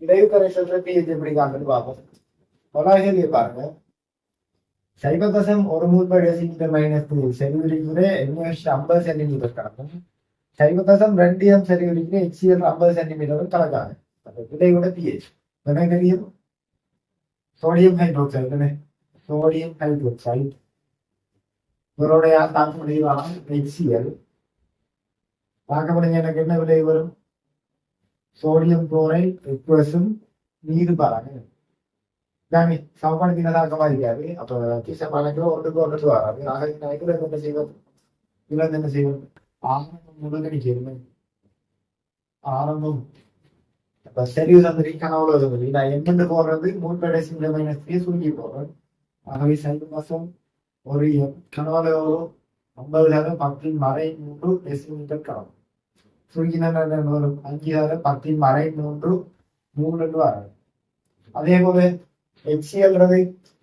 இடைக்கரை சொல்ற பிஹெச் எப்படி காட்டுன்னு பார்ப்போம். தொள்ளாயிரத்தி பாருங்க. சைபர் ஒரு மூல் பை டெசிமீட்டர் மைனஸ் செறிவுரிக்குற NaOH 50 சென்டிமீட்டர் கணக்கும். சைபர் 2m செறிவுரிக்குற HCl 50 சென்டிமீட்டரும் கணக்காங்க. இடையோட பிஹெச் எனக்கு தெரியும். சோடியம் ஹைட்ரோக்சைடு சோடியம் ஹைட்ரோக்சைடு இவருடைய தாக்க முடிவான HCl தாக்க முடிஞ்ச எனக்கு என்ன விலை வரும்? சோடியம் குளோரைடு ரிக்வஸும் நீர் பாருங்க. தானே சாப்பாடுக்கு தாக்கமா இருக்காது. அப்ப கீச பாலங்களோ ஒன்றுக்கு வராது. ஆக இதுல என்ன செய்வோம்? இதுல என்ன செய்வோம்? ஆரம்பம் முழுகடி செய்யுமே. ஆரம்பம் இப்ப செரியூஸ் அந்த ரீக்கானவளோ சொல்லி நான் எண்ணெண்டு போடுறது மூன்படைசிங் மைனஸ்க்கு சுருங்கி போடுறேன். ஆகவே சைவ ஒரு கனவால எவ்வளோ 50 10 மறை 3 டெசிமீட்டர் கணம் சுருங்கின 5 10 மறை 3 3 வராது. அதே போல HCl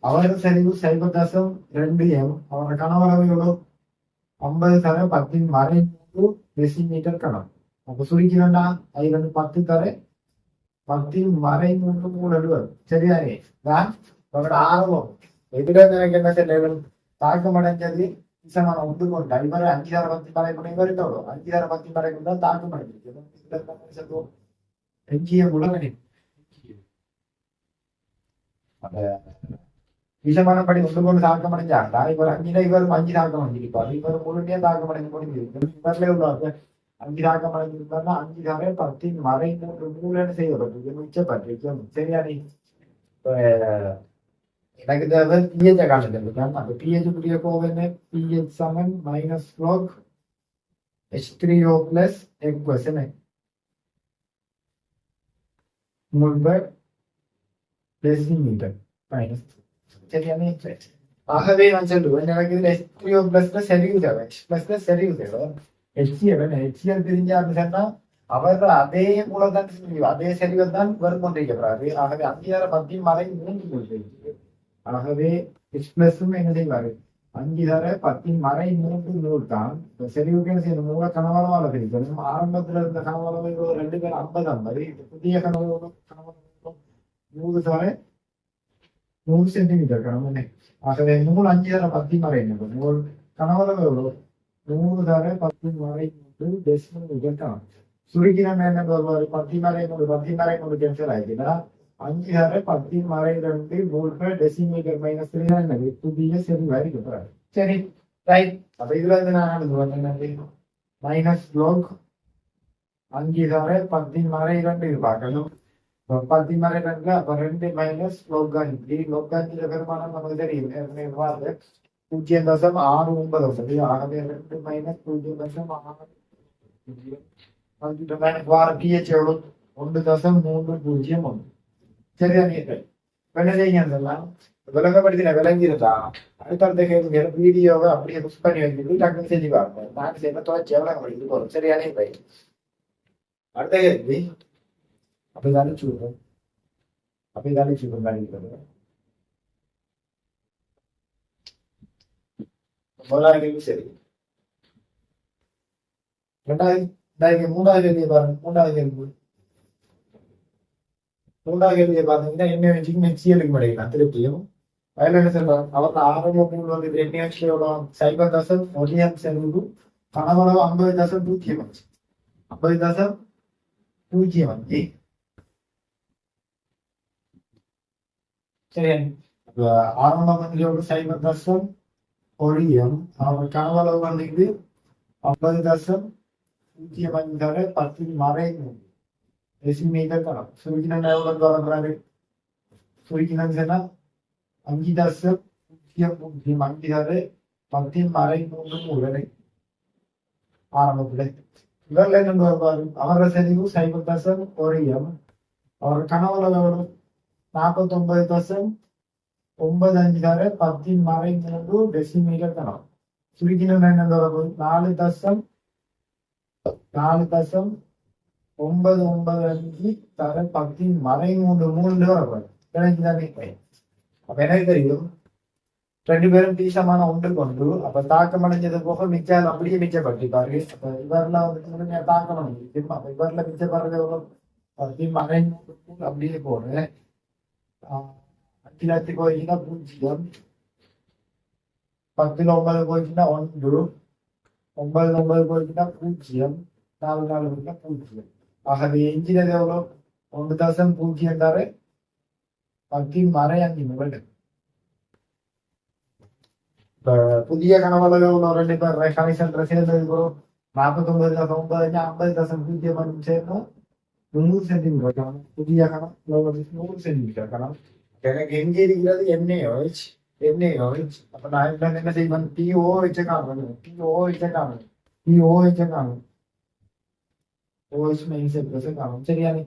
அவரது சரிவு 0.2m அவரோட கனவளவு எவ்வளோ 50 10 மறை 3 டெசிமீட்டர் கணம். அப்ப சுருக்கினா அது 10 10 மறை 3 3 வரும். சரிதானே? தான் அவரோட ஆரம்பம் எதிர எனக்கு என்ன செய்ய தாக்கம் அடைஞ்சது ஈசமான ஒன்று கொண்டா இவர் 5 10 மறை கொண்டு இவர் எவ்வளோ 5 10 மறை கொண்டா தாக்கம் அடைஞ்சிருக்கு. எஞ்சிய உலகனே அந்த விஷமானபடி ஒன்று கொண்டு தாக்கம் அடைஞ்சாண்டா இவர் 5 தாக்கம் அடைஞ்சிருப்பாரு. இவர் முழுமையா தாக்கம் அடைஞ்சு முடிஞ்சிருக்கு. இவர்ல உள்ளாங்க 5 தாக்கம் அடைஞ்சிருந்தாருன்னா 5 10 மறை 3 3 செய்யப்பட்டிருக்கு மிச்சப்பட்டிருக்கு. சரியானே? எனக்கு தேவை பிஹெச் காட்டுறது. அந்த பிஹெச் புரிய போவேன்னு பிஹெச் சமன் minus log H3O plus aqueous முன்பு டெசிமீட்டர் மைனஸ். சரியானே? ஆகவே நான் சொல்லுவேன் எனக்கு இதுல H3O பிளஸ்ல செறிவு தேவை. பிளஸ்ல செறிவு தேவை. HCl தெரிஞ்சாருன்னு சொன்னா அவர் அதே மூலதான் அதே செறிவை தான் வரும் கொண்டிருக்கிறாரு. ஆகவே 5 10 மறை 3 கொண்டிருக்கு. ஆகவே H பிளஸும் என்ன செய்வாரு 5 10 மறை 3 நூல் தான். செறிவுக்கு என்ன செய்யணும்? மூல கனவளவால பிரிக்கணும். ஆரம்பத்துல இருந்த கனவளவு 2 பேர் 50 50 புதிய கனவளவு 100 சென்டிமீட்டர் கனவு. ஆகவே நூல் 5 10 மறை நூல் கனவளவு எவ்வளவு 100 10 மறை 3 டெசிமீட்டர் கணம். சுருக்கின என்ன வருவாரு 10 மறை 100 கேன்சல் ஆயிடுச்சுன்னா 5 10 மறை 2 மூன்று டெசிமீட்டர் மைனஸ் 3 என்னது புதிய செறிவா இருக்கு. சரி ரைட். அப்ப இதுல இருந்து நான் எழுதுவேன் மைனஸ் லோக் 5 10 மறை 2 இது பார்க்கணும். 10 மறை 2 அப்ப 2 மைனஸ் லோக் 5 லோக் 5 பெருமானம் நமக்கு தெரியும் 0.69. ஆகவே 2 மைனஸ் 0.6 வார பிஹெச் எவ்வளவு 1.301. சரிதானே? விளங்கப்படுத்தின விளங்கிருந்தா அடுத்தடுத்த கேள்வி வீடியோவை அப்படியே புஷ் பண்ணி வச்சுட்டு டக்குன்னு செஞ்சு பாருங்க. நான் செய்ய துவச்சி விளங்கப்படுத்தி போறோம். சரியானே? அடுத்த கேள்வி அப்படிதானே சொல்றேன். அப்படிதானே சொல்றேன். முதலாவது கேள்வி சரி. மூணாவது கேள்வியை பாருங்க. மூன்றாவது கேள்வியை பார்த்தீங்கன்னா NaOH HCl கிடைக்கலாம் திருப்பியும். அதில் என்ன சொல்றாங்க? அவரோட ஆரம்ப மூல் வந்து NaOH சைபர் ஒடியம் செறிவு கனவளவு 50.0 50.0 சரி. ஆரம்ப மந்திரியோட சைபர் ஒடியம் அவர் கனவளவு வந்து 50.05 10 மறை டெசிமீட்டர் கணம். சுருக்கினா எவ்வளவு தொடர்றாரு? சுருக்கினான்னு சொன்னா 5.0 5 10 மறை 3 மூலனை ஆரம்பத்துல இவர்ல என்ன வருவாரு? அவரோட செறிவு சைபர் ஒடியம் அவர் கனவளவு எவ்வளவு 49.95 10 மறை 3 டெசிமீட்டர் கணம். சுருக்கினா என்ன வருவாரு? 4.4.995 10 மறை 3 3 வரப்பாரு. அப்ப எனக்கு தெரியும் 2 பேரும் தீசமான ஒன்று கொண்டு அப்ப தாக்கம் அடைஞ்சது போக மிச்சம் அப்படியே மிச்சப்பட்டிருப்பாரு. அப்ப இவரெல்லாம் வந்து தாக்கம் அடைஞ்சிருக்கு. அப்ப இவரில் மிச்சப்படுறது எவ்வளவு 10 மறை 3 அப்படியே போடுறேன். 5,00,000 போயிடுச்சுன்னா 0, 10ல் 9 போயிடுச்சுன்னா 1, 9ல் 9 போயிடுச்சுன்னா 0, 4 4 போயிடுச்சுன்னா 0. ஆகவே எஞ்சினது எவ்வளோ? 1.06 10 மறை 5 முதல். இப்ப புதிய கனவளவு எவ்வளோ? 2 பேர் கனெக்ஷன் சேர்ந்தது ப்ரோ 49.9 50.0 சேர்ந்தோம் 100 சென்டிமீட்டர் கணம். புதிய கணம் 100 சென்டிமீட்டர் கணம். எனக்கு எங்க இருக்கிறது NaOH. அப்ப நான் என்ன செய்வேன்? POH காணும். OH மைனஸ் காணும். சரியானே?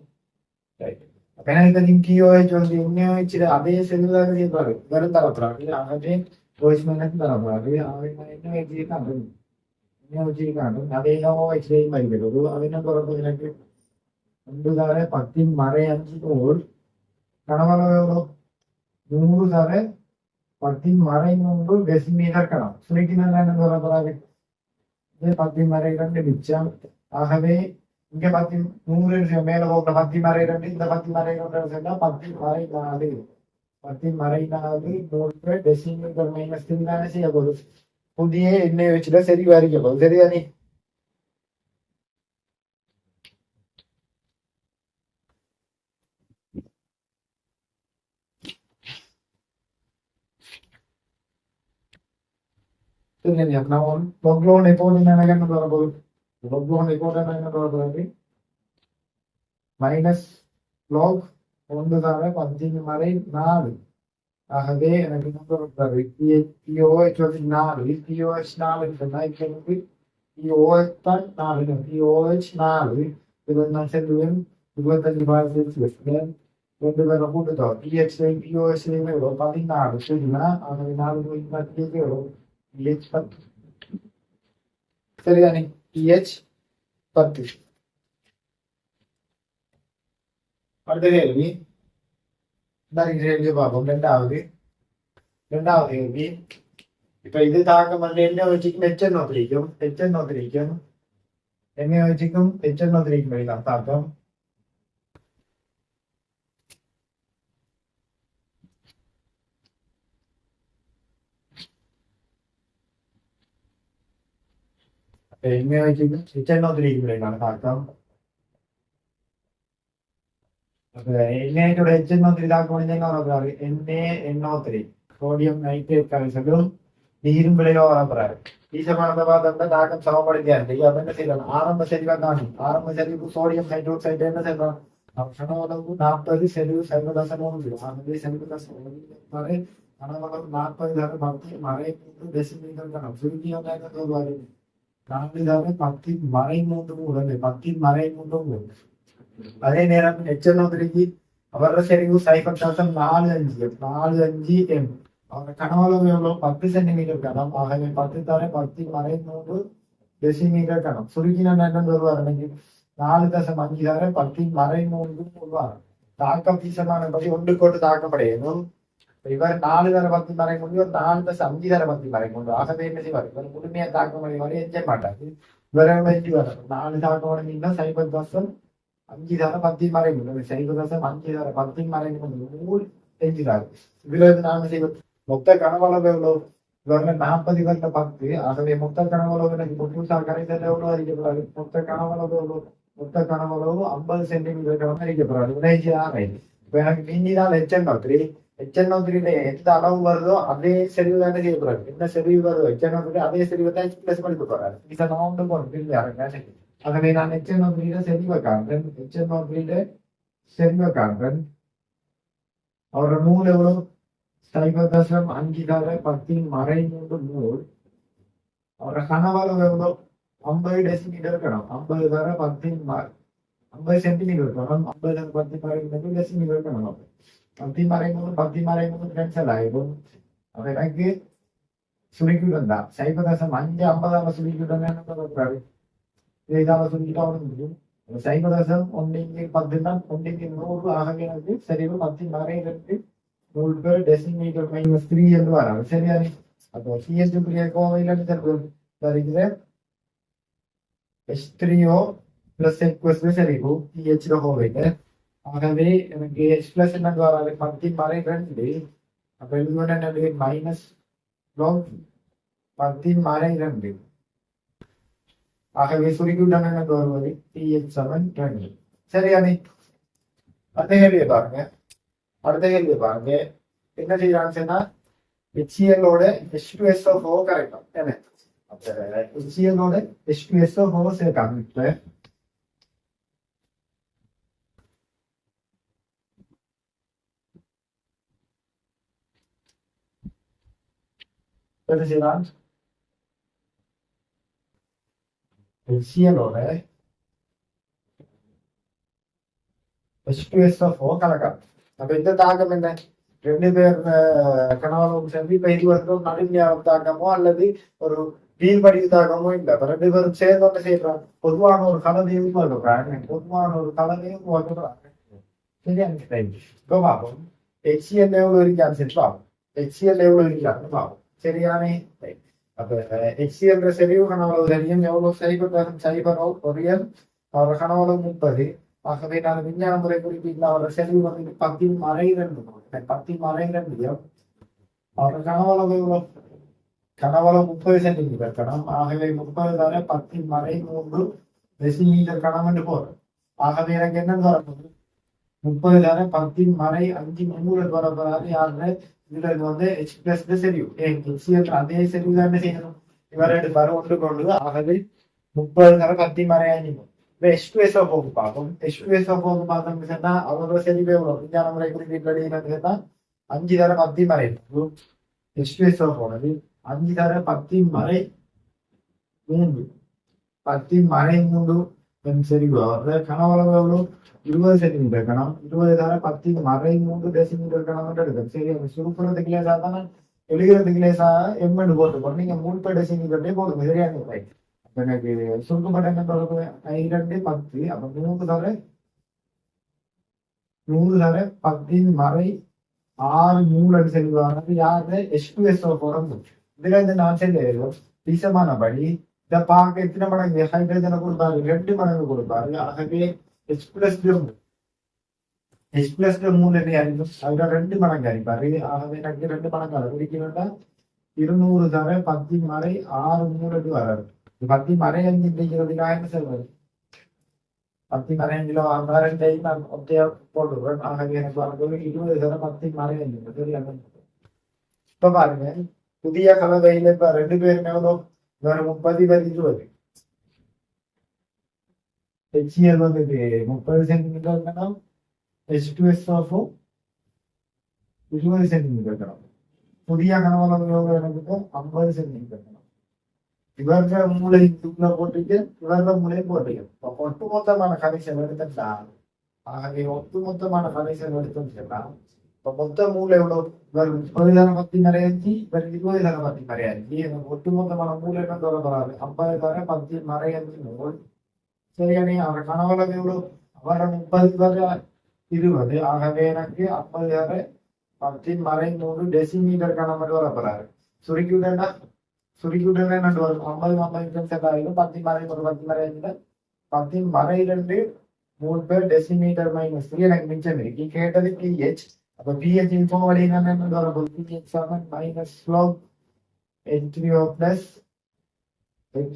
ரைட். அப்ப எனக்கு POH வந்து NaOH அதே செல்லுலாக செய்யப்பாரு வெறும் தரப்படாது. ஆகவே OH மைனஸ் தரப்படாது. NaOH காணும். அதே OH மதிப்பிடுவது அது என்ன பிறகு எனக்கு 1.10 மறை 5 மோல் கனவளவு எவ்வளோ? 100.10 மறை 3 டெசிமீட்டர் கணம். சுருக்கினா என்ன சொல்லப்படாது? 10 மறை 2 மிச்சம். ஆகவே இங்க 10 100 மேல போகிற 10 மறை 2 இந்த 10 மறை 2 சேர்ந்தா 10 மறை 4. 10 மறை 4 3 டெசிமீட்டர் மைனஸ் தானே செய்ய போகுது. புதிய எண்ணெய் வச்சுட்டா சரி வரைக்க போகுது. சரிதானே? நான் லொக்லோனை போட்டு எனக்கு என்ன தர போகுது? லொக்லோனை போட்டு என்ன தர போகுது? மைனஸ் லாக் 1.10 மறை 4. ஆகவே எனக்கு நம்பர் POH வந்து 4. POH 4 சொன்னா இப்ப வந்து POH தான் 4. POH 4. இது நான் சொல்லுவேன் 25 2 பேரை கூட்டுத்தோம். PH POH 14 சரிங்களா? ஆகவே 4 PH 10. சரிதானே? PH 10. அடுத்த கேள்வி எழுதி பார்ப்போம். ரெண்டாவது கேள்வி. இப்ப இது தாக்கம் வந்து என்ன வச்சுக்கும் HNO திரிக்கும். என்ன வச்சுக்கும் HNO திரிக்கும் தாக்கம். என்ன வச்சுக்கும் HNO திரிக்கும் தாக்கம். NaHNO3 தாக்கம் NaNO3 சோடியம் நைட்ரேட் கரைசலும் நீரும் விளைவா வரப்போறாரு. ஈசமானதை பார்த்தோம்னா தாக்கம் சமப்படுத்தியா இருக்கு. அப்ப என்ன செய்யலாம்? ஆரம்ப செறிவா காணும். ஆரம்ப செறிவு சோடியம் ஹைட்ரோக்சைடு என்ன செய்யலாம்? கனவளவு 40 செறிவு 0.1. ஆகவே 0.1 கனவளவு 40 மறை 3 டெசிமீட்டர் கணம். சுருக்கியம் என்ன சொல்வாரு? 4 மறை 3 உடனே 10 மறை 3. அதே நேரம் HNO3 அவர செறிவு 0.45 M. அவர கனவளவு எவ்வளவு? 10 சென்டிமீட்டர் கனம். ஆகவே 10 மறை 3 டெசிமீட்டர் கனம். சுருக்கினா என்னன்னு வருவார்? 4.5 10 மறை 3 வருவார். தாக்கம் வீசமானபடி ஒன்றுக்கொண்டு தாக்கப்படையணும். இவர் 4 மறை 3 ஒரு 4.5 மறை 3. ஆகவே என்ன செய்வார்? இவர் முழுமையா தாக்கமடை வரை எஞ்ச மாட்டாரு. இவரை வெற்றி வர 4 தாக்கமடைந்தா 0.5 மறை 3 0.5 மறை 3 செஞ்சுறாரு. இதுல இருந்து நாம செய்வோம் மொத்த கனவளவு எவ்வளவு? இவர்ல 40 இவர்ல 10. ஆகவே மொத்த கனவளவு எனக்கு புதுசா கரைசல் எவ்வளவு அறிக்கப்படுறாரு? மொத்த கனவளவு 50 சென்டிமீட்டர் அறிக்கப்படுறாரு. இப்ப எனக்கு மீஞ்சிதான் HNO3 எந்த அளவு வருதோ அதே செறிவு தானே செய்யப்படுறாரு. என்ன செறிவு வருதோ HNO3 அதே செறிவு தான் பிளஸ் பண்ணி போறாரு. இதை நான் போறேன். ஆகவே நான் HNO3 செறிவ காண்பேன். அவரோட நூல் எவ்வளவு? 0.5 மறை 3 நூல். அவரோட கனவளவு எவ்வளவு? 50 டெசிமீட்டர் கணம். 50 சென்டிமீட்டர் கணம். 50 மறை 3 டெசிமீட்டர் கணம். 10 மறை 3 கேன்சல் ஆயிடும். அப்ப எனக்கு சுருக்கிவிடும் தான் 0.5 50 சுருக்கிவிடும் என்ன சொல்றாரு? இதால சுருக்கிட்டா முடியும். 0.1 100. ஆகவே எனக்கு சரிவு 10 மறை 2 நூல் டெசிமீட்டர் மைனஸ் 3 என்று வராது. சரியானே? அப்போ CH3 கோவையில் வருகிற H3O plus H செறிவு PH கோவையில் ஆகவே எனக்கு எச் பிளஸ் என்ன வராது 10/2. அப்ப எழுதுவது என்னது மைனஸ் log 10/2. ஆகவே சுருக்கிவிட்டான எனக்கு வருவது pH 2. சரியானே? அடுத்த கேள்வியை பாருங்க. என்ன செய்யறான்னு சொன்னா HCl ஓட H2SO4 கரெக்டா என்ன? அப்ப HCl ஓட H2SO4 சேர்க்காம என்ன செய்யலாம்? HCl ஓட H2SO4 கலக்காது. அப்ப இந்த தாக்கம் என்ன? ரெண்டு பேர் கணவனும் சேர்ந்து இப்ப இது வந்து நடுநிலையான தாக்கமோ அல்லது ஒரு வீழ்படிவு தாக்கமோ இல்லை. அப்ப ரெண்டு பேரும் சேர்ந்து ஒன்று செய்யறாங்க. பொதுவான ஒரு கலவையும் உருவாக்குறாங்க. சரியா? இப்போ பார்ப்போம் HCl எவ்வளவு இருக்கான்னு சரி பார்ப்போம். HCl எவ்வளவு இருக்கான்னு பார்ப்போம். சரியானே? அப்ப HCl செறிவு கனவளவு தெரியும். எவ்வளவு சைபர் ஒரு அவர் கனவளவு 30. ஆகவே நான் விஞ்ஞான முறை குறிப்பிட்ட அவரோட செறிவு வந்து 10/2. 10/2. அவரோட கனவளவு 30 சென்டிமீட்டர் கணம். ஆகவே 30 தானே 10/3 டெசிமீட்டர் கணம் என்று போறோம். ஆகவே எனக்கு என்ன வரப்போகுது 30 தானே 10/5 மூலம் வரப்போறாது. யாருன்னு இதுல வந்து H பிளஸ் செறிவு அதே செறிவு தான் என்ன செய்யணும் இவர் எடுப்பாரு ஒன்று கொண்டு. ஆகவே 30 தானே 10/5. H2SO4 பார்ப்போம். H2SO4 பார்த்தோம்னு சொன்னா அவரோட செறிவு எவ்வளவு விஞ்ஞான முறை குறிப்பிட்டபடி என்னன்னு சொன்னா 5 தர 10/3. H2SO4 5 தர 10/3 10/3 செறிவு. அவரோட கனவளவு எவ்வளவு 20 சென்டிமீட்டர் கணம். 20 தர 10/3 டெசிமீட்டர் கணம் எடுக்கும். சரி, சுருக்குறதுக்கு லேசா தானே எழுதுறதுக்கு லேசா எம்என்னு போட்டு நீங்க 3 டெசிமீட்டர்லயே போடுங்க. சரியான எனக்கு சுருக்கப்பட்ட என்ன தொடர்பு 2 10. அப்ப 3 தர 10/6 மூலம் செல்வாங்க. யாரு H2SO4. இதுல இருந்து நான் செல்லும் விசமானபடி இதை பார்க்க எத்தனை மடங்கு ஹைட்ரஜனை கொடுப்பாரு 2 மடங்கு கொடுப்பாரு. ஆகவே H பிளஸ் 3 அறிவும் அதுல 2 மடங்கு அடிப்பாரு. ஆகவே எனக்கு 2 மடங்கு அதை குடிக்கணும்னா 200 தர 10/6 மூலம் வராது. 10/5 இருக்கிறதுக்காக என்ன சொல்வது 10/5 2 நான் ஒத்தையா போடுவேன். ஆகவே எனக்கு வரது 20 தர 10/5. சரியாக? இப்ப பாருங்க புதிய கலவையில இப்ப 2 பேரும் எவ்வளோ வேற 30 வேற 20. HCl வந்து 30 சென்டிமீட்டர் கணம். H2SO4 20 சென்டிமீட்டர் கணம். புதிய கனவளவு எனக்கு 50 சென்டிமீட்டர் கணம். இவர்கிற மூளை தூக்கில போட்டுட்டு இவர்கிற மூளையை போட்டுக்க. இப்ப ஒட்டுமொத்தமான கனெக்ஷன் எடுத்துட்டா. ஆகவே ஒட்டுமொத்தமான கனெக்ஷன் எடுத்துட்டா இப்ப மொத்த மூளை எவ்வளவு இவர் 30 தர 10/5 இவர் 20 தர 10/5. ஒட்டுமொத்தமான மூளை என்ன தொடர்பு 50 தர 10/5. சரியானே? அவர் கனவளவு எவ்வளவு அவர 30 தர 20. ஆகவே எனக்கு 50 தர 10/3 டெசிமீட்டர் கணம் மட்டும் வரப்போறாரு. சுருக்கிவிட்டா என்ன வரும் 50 செட் ஆகிடும். 10/3 10/2 3 பேர் டெசிமீட்டர் மைனஸ் 3 எனக்கு மிச்சம் இருக்கு. கேட்டது pH. அப்ப pH info வழி என்ன வரப்போகுது pH 7 minus log H3O plus H+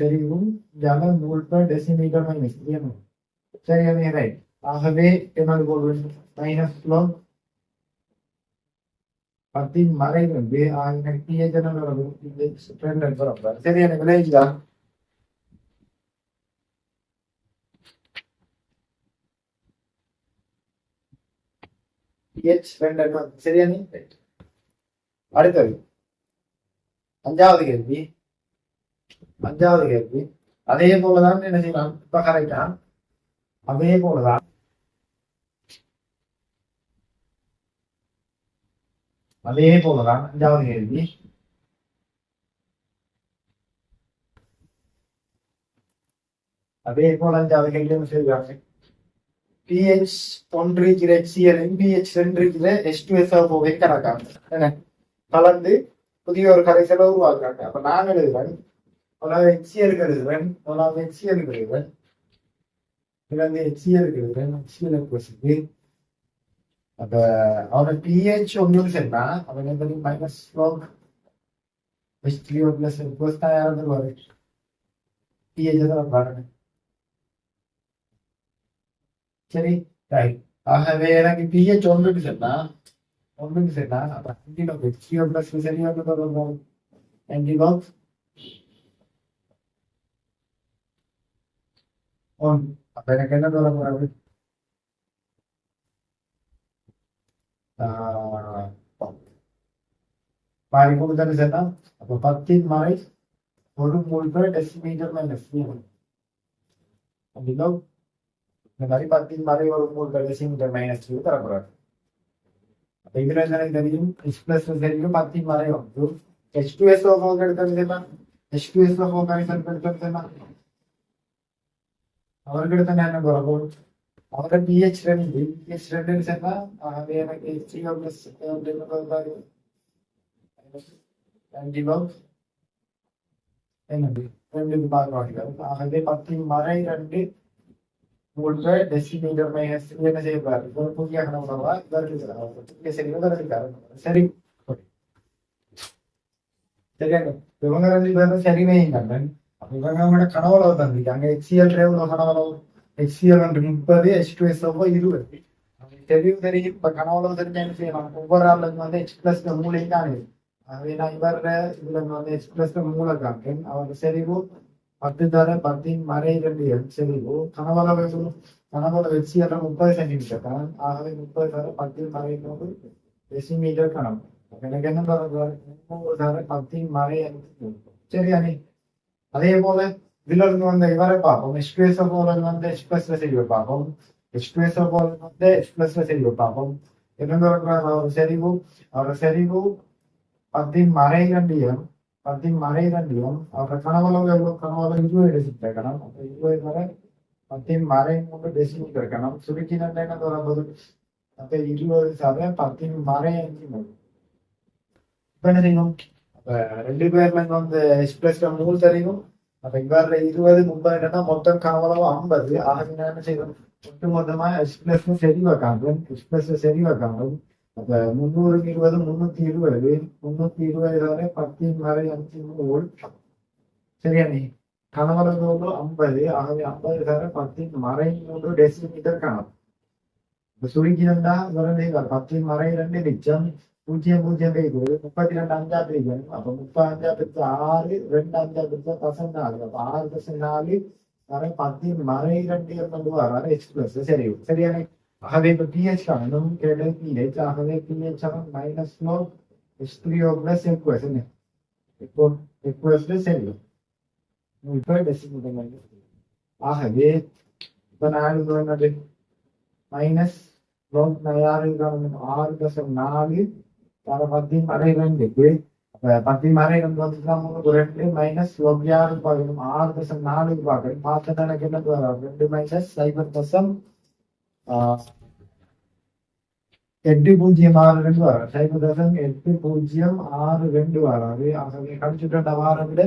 செறிவும் 3 பேர் டெசிமீட்டர் மைனஸ் 3. சரியானே? ரைட். ஆகவே என்னோட போடுவேன் மைனஸ் log 10/2 எனக்கு pH என்ன வரும் pH 2 வரப்போறாரு. சரியான விளையுதா? pH 2 சரியானே? அடுத்தது அஞ்சாவது கேள்வி. அதே போலதான் என்ன செய்யலாம் இப்ப கரெக்டா? அதே போலதான் அஞ்சாவது கேள்வி. அதே போல அஞ்சாவது கேள்வி என்ன செய்வாங்க pH 1 இருக்கிற HCl pH 2 இருக்கிற H2SO4 கணக்காங்க என்ன கலந்து புதிய ஒரு கரைசலை உருவாக்குறாங்க. அப்ப நான் எழுதுவேன் HCl எழுதுவேன் இதுல வந்து HCl இருக்குது, HCl இருக்குது. அப்ப அவனோட pH ஒன்றும் சரினா அவன் என்ன பண்ணி minus log H3O plus plus தான் யாரும் வருவாரு pH தான் பாருங்க. சரி ரைட். ஆகவே எனக்கு pH ஒன்றுக்கு சரினா அப்ப 20 log H3O பிளஸ் சரியா வரும் 20 log 1. அப்ப எனக்கு என்ன வர போறாரு மாறி கொடுத்தாரு சரினா அப்ப 10 மாறி 1 mole per decimetre minus 20 log இந்த மாதிரி 10 மாறி 1 மோல் per டெசிமீட்டர் மைனஸ் தரப்போறாரு. அப்ப இதுல என்ன தெரியும் H பிளஸ் தெரியும் 10 மாறி 1 H2SO4 எடுத்தது சரினா H2SO4 கரைசல் எடுத்தது சரினா அவர்கிட்ட തന്നെ என்ன குறவும் அவரோட pH 2 சேர்ந்தா ஆகவே எனக்கு HCO பிளஸ் என்னது 2 பார்க்க ஆகவே 10 மறை 2 மூன்று டெசிமீட்டர் மைனஸ் என்ன செய்யப்பாரு ஒரு புதிய கணவனவா இதற்கு சரி இருக்காரு சரி சரியாங்க இவங்க 2 பேரும் சரிவே கண்ணன். இவங்க கனவுல தந்திருக்காங்க HCl கனவுல HCl 30 H2SO 20 தெரியும் தெரியும். இப்ப கனவுல தெரிஞ்சா என்ன செய்யலாம் ஒவ்வொரு ஆளுக்கு வந்து H பிளஸ் மூளை காணு. ஆகவே நான் இவர இதுல வந்து H பிளஸ் மூளை காண்றேன். அவருக்கு செறிவு 10 தர 10 மறை 2 செறிவு கனவுல HCl 30 சென்டிமீட்டர் தான். ஆகவே 30 தர 10 மறை 1 டெசிமீட்டர் கணம். எனக்கு என்ன தர 300 தர 10 மறை 5 சரியா நீ அதே போல இதுல இருந்து வந்து இவரை பார்ப்போம் H2SO4 வந்து H பிளஸ்ல செறிவு பார்ப்போம் H2SO4 வந்து H பிளஸ்ல செறிவு பார்ப்போம். என்ன அவரோட செறிவு 10 மறை 2 அவரோட கனவளவு எவ்வளவு கனவளவு 20 டெசிமீட்டர் கணம். அப்ப 20 வரை 10 மறை 3 டெசிமீட்டர் கணம் சுருக்கினா என்ன தொடர்பது அப்ப 20 சாத 10 மறை 5 இப்ப என்ன செய்யணும் அப்ப 2 பேர்ல வந்து H பிளஸ்ல 3 தெரியும். அப்ப இவ்வாறு 20 30 மொத்தம் கனவளவு 50. ஆகவே என்ன செய்யணும் ஒட்டு மொத்தமா H பிளஸ் சரி வைக்காங்க H பிளஸ் சரி வைக்காங்க. அப்ப 320 320 வரை 10 வரை 5 மோல் சரியா நீ கனவளவு 50. ஆகவே 50 தர 10 மறை 3 டெசிமீட்டர் கணம். இப்ப சுருக்கினா 10 மறை 2 நிச்சயம் 0 32 அஞ்சா பிரிக்கணும். அப்ப 35 பிரிச்சு 6 2 5 பிரிச்சா 14 அப்ப 6 வரை 10 மறை 2 கொண்டு வராரு H பிளஸ் சரி சரியான. ஆகவே இப்ப pH காணும் கேட்டது pH. ஆகவே pH minus log H3O plus எக்வஸ் என்ன இப்போ எக்வஸ் சரி இப்ப டெசிமீட்டர் மைனஸ். ஆகவே இப்ப நான் என்னது மைனஸ் log 6.4 தர 10 மறை 2 10 மறை 2 2 மைனஸ் log 6 பார்க்கணும் 6.4 பார்க்கணும் பார்த்தா எனக்கு என்ன வரும் 2 மைனஸ் 0.806 வரும் 0.806 வராது. ஆகவே கழிச்சுட்ட வாரம் விட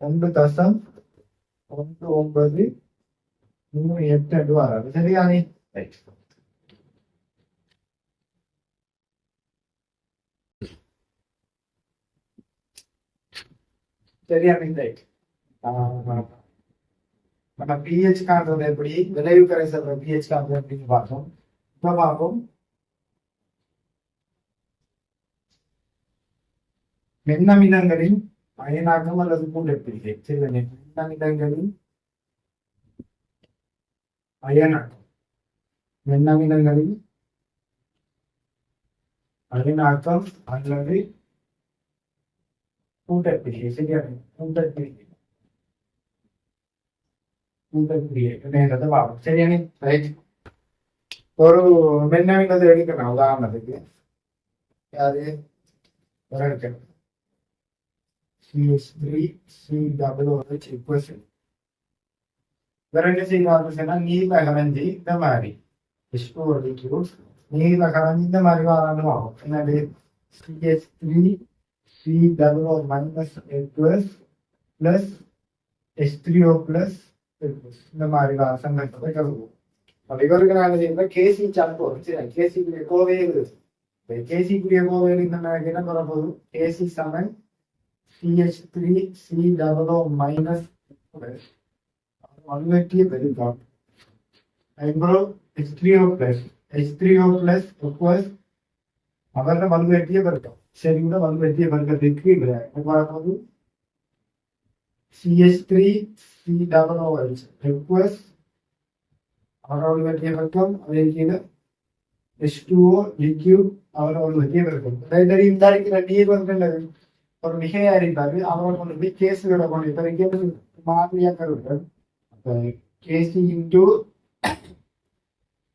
1.1938 வராது சரியானே. சரியா நம்ம pH காண்றது எப்படி விளைவு கரைசல் pH காண்றது எப்படின்னு பார்த்தோம். இப்ப பார்ப்போம் மென்னமிலங்களின் அயனாக்கம் அல்லது கூட்டப்பிரிகை. சரி மென்னமிலங்களின் அயனாக்கம் மென்னமிலங்களின் அயனாக்கம் அல்லது கூட்டப்பிரிகை சரியா கூட்டப்பிரிகை என்னன்றதை பார்ப்போம் சரியானே. ரைட் ஒரு மென்னமிலத்தை எடுக்கணும் உதாரணத்துக்கு யாரு ஒரு எடுக்கணும் CH3COOH வேற என்ன செய்யறாருன்னா நீர்ல கரைஞ்சி இந்த மாதிரி நீர்ல கரைஞ்சி இந்த மாதிரி வரான்னு ஆகும். என்னது CH3COO minus எக்வஸ் plus H3O plus இந்த மாதிரி சந்தர்ப்பத்தை கருதுவோம். அப்ப இவருக்கு நான் என்ன கேசி சார்ட் வரும். சரி, கேசிக்குரிய கோவையில் கேசிக்குரிய கோவையில் என்ன வரப்போகுது? கேசி சமன் CH3 COO minus unlucky very top. And bro, H3O plus equals அவரோட வலுவெட்டிய பெருக்கம். சரி, கூட வலுவெட்டிய பெருக்கத்துக்கு இல்லை பார்க்கும்போது CH3 COOH equals அவரோட வலுவெட்டிய பெருக்கம். அதே கீழே H2O liquid அவரோட வலுவெட்டிய பெருக்கம். அதாவது இந்த இருக்கிற நீர் வந்து ஒரு மிகையா இருந்தாரு. அவரோட கொண்டு போய் கேஸுகளை கொண்டு போய் மாதிரியா கருவுகள் கேசி இன்டூ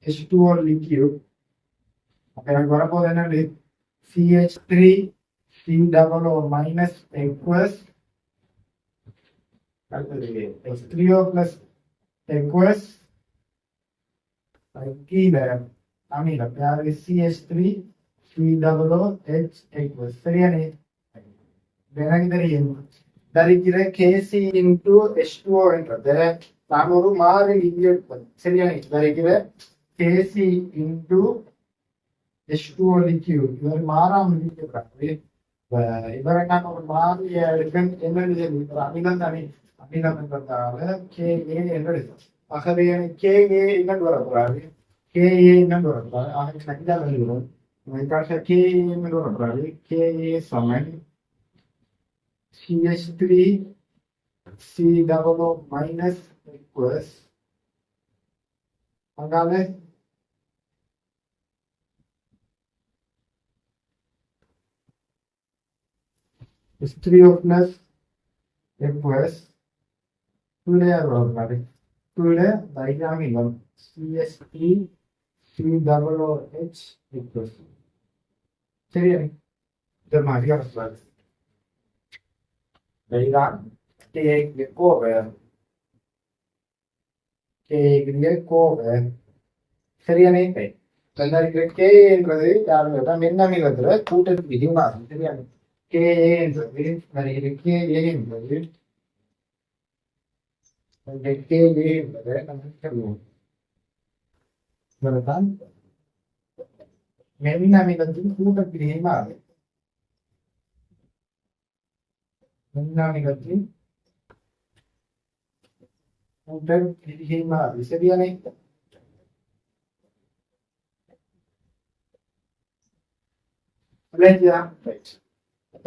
H2O liquid. அப்ப எனக்கு வரப்போது என்னது? CH3 COO minus equals H3O plus equals கீழே அமிலம் யாரு? CH3 COOH equals சரியானே? எனக்கு தெரியும் தரிக்கிற KC into H2O என்றது நான் ஒரு மாறிலி இங்கே சரியானே? தரிக்கிற KC into H2O liquid இவர் மாறாமல் இருக்கிறாரு. இவரை நான் ஒரு மாறிய எடுக்க என்ன அமிலம் தானே? அமிலம் என்றதால KA என்று எடுக்கும். ஆகவே KA என்னன்னு வரக்கூடாது, KA என்னன்னு வரக்கூடாது. ஆகவே நஞ்சால் எழுதுகிறோம். KA என்னன்னு வரக்கூடாது. KA சமன் CH3 COO minus equals அங்கால H3O plus equals வரக்கூடாது. தைராமிலம் CH3 COOH equals சரியா? இந்த மாதிரி வரக்கூடாது. தைரான் கோவை கோவை சரியானே? கே என்பது யாருன்னா மென்னமிலத்துல கூட்டத்துக்கு விதிமாறும் சரியான? KA என்பது KA என்பது KA என்பதை நம்ம சொல்லுவோம். இவர்தான் மென்னமிலத்தின் கூட்டப்பிரிகை மாறும். மென்னமிலத்தின் கூட்டப்பிரிகை மாறும் சரியானே?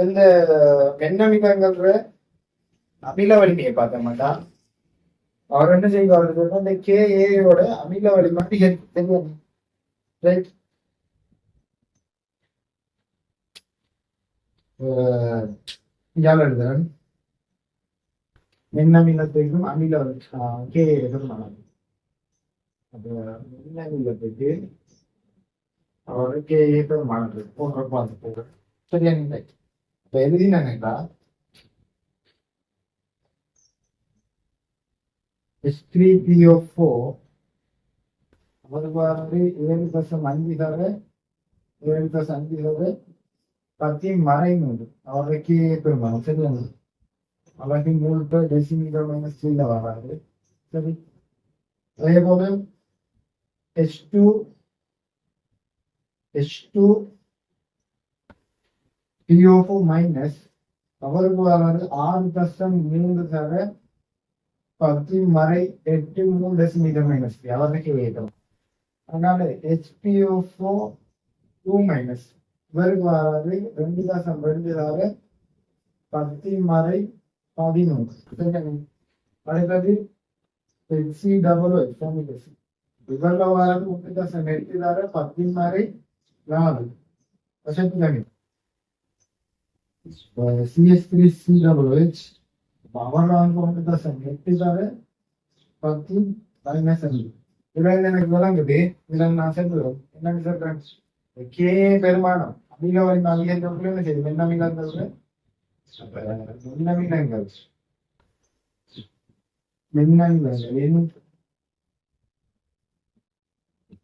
இந்த மென்னமிலங்கள்ற அமில வலிமையை பார்க்க மாட்டான். அவர் என்ன செய்வார்? இந்த KAயோட அமில வலிமை தெரியும். ரைட், எழுதுறேன் மென்னமிலத்துக்கும் அமில KA எதிர்மானம். அப்ப மென்னமிலத்துக்கு அவரோட KA பெருமானது போன்ற பார்த்து சரியா? இப்ப எழுதினாங்கடா H3PO4 அவருக்கு 7+5 தவிர 7+5 தவிர 10 மறைநூறு அவருக்கு பெருமானம் சரியா? அவருக்கு 3 டெசிமீட்டர் மைனஸ் 3 வராது சரி. அதே போல H2PO4 மைனஸ் அவருக்கு வராது 6+3 தவிர 10 மறை 8 3 டெசிமீட்டர் மைனஸ் அவருக்கு ஏற்றம். அதனால HPO4 2 மைனஸ் இவருக்கு வராது 2+2 தவிர 10 மறை 11. அடுத்தது HCOOH இவரில் வராது 3+8 தவிர 10 மறை 4. CH3COOH அவரால் 1+8 தவிர 10 மைனஸ் 5. இதுல எனக்கு விளங்குது. இதுல நான் சொல்றேன் என்னன்னு சொல்றேன்? KA பெருமானம் அமில வலிமை அதிகரிக்கிறதுல என்ன செய்யுது? மென்னமிலங்கள்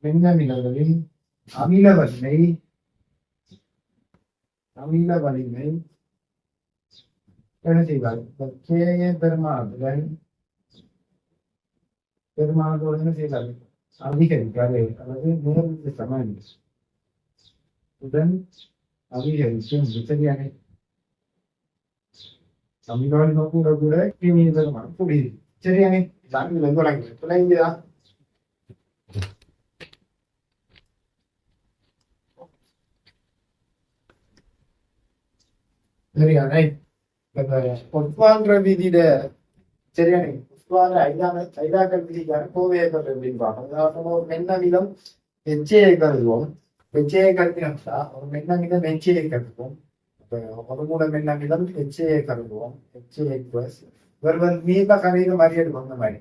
மென்னமிலங்களின் அமில வலிமை என்ன செய்வார்? KA பெருமானத்துடன் பெருமானத்தோடு என்ன செய்யறாரு அதிகரிக்காது அல்லது நேர்ந்து சமன் உடன் அதிகரிக்கும் சரியான சமீபம் கூட கூட புரியுது சரியானே சாமியில இருந்து வழங்கி விளங்கியதா சரியானே பொதுவான்ற விதியில சரியானே பொதுவான ஐதாக்கள் விதிக்கான கோவையக்கள் எப்படின்னு பார்க்கணும் ஒரு மென்னமிதம் எச்சையை கருதுவோம் எச்சையை கருதினா ஒரு மென்னமிதம் எச்சையை கருதுவோம் ஒரு மூல மென்னமிதம் எச்சையை கருதுவோம் எச்சை பிளஸ் ஒருவர் நீப கரையில மாதிரி எடுக்கும் அந்த மாதிரி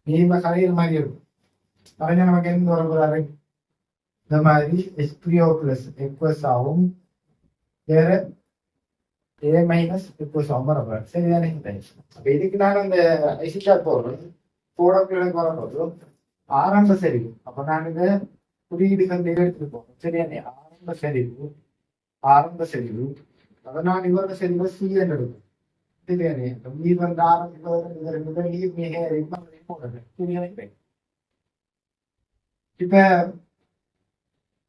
நீப கரையில மாதிரி இருக்கும் அதனால நமக்கு என்ன வரக்கூடாது இந்த மாதிரி எஸ்பிஓ பிளஸ் எக்வஸ் ஆகும் வேற ஏ மைனஸ் எக்வஸ் ஆகும் வரக்கூடாது சரிதானே அப்ப இதுக்கு நான் இந்த ஐசிகார் போடுறோம் போடக்குள்ள வரப்போது ஆரம்ப சரிவு அப்ப நான் இந்த குறியீடுகள் எடுத்துட்டு போறோம் சரியானே ஆரம்ப சரிவு அதை நான் இவரோட சரிவு சீரன் எடுக்கும் இப்ப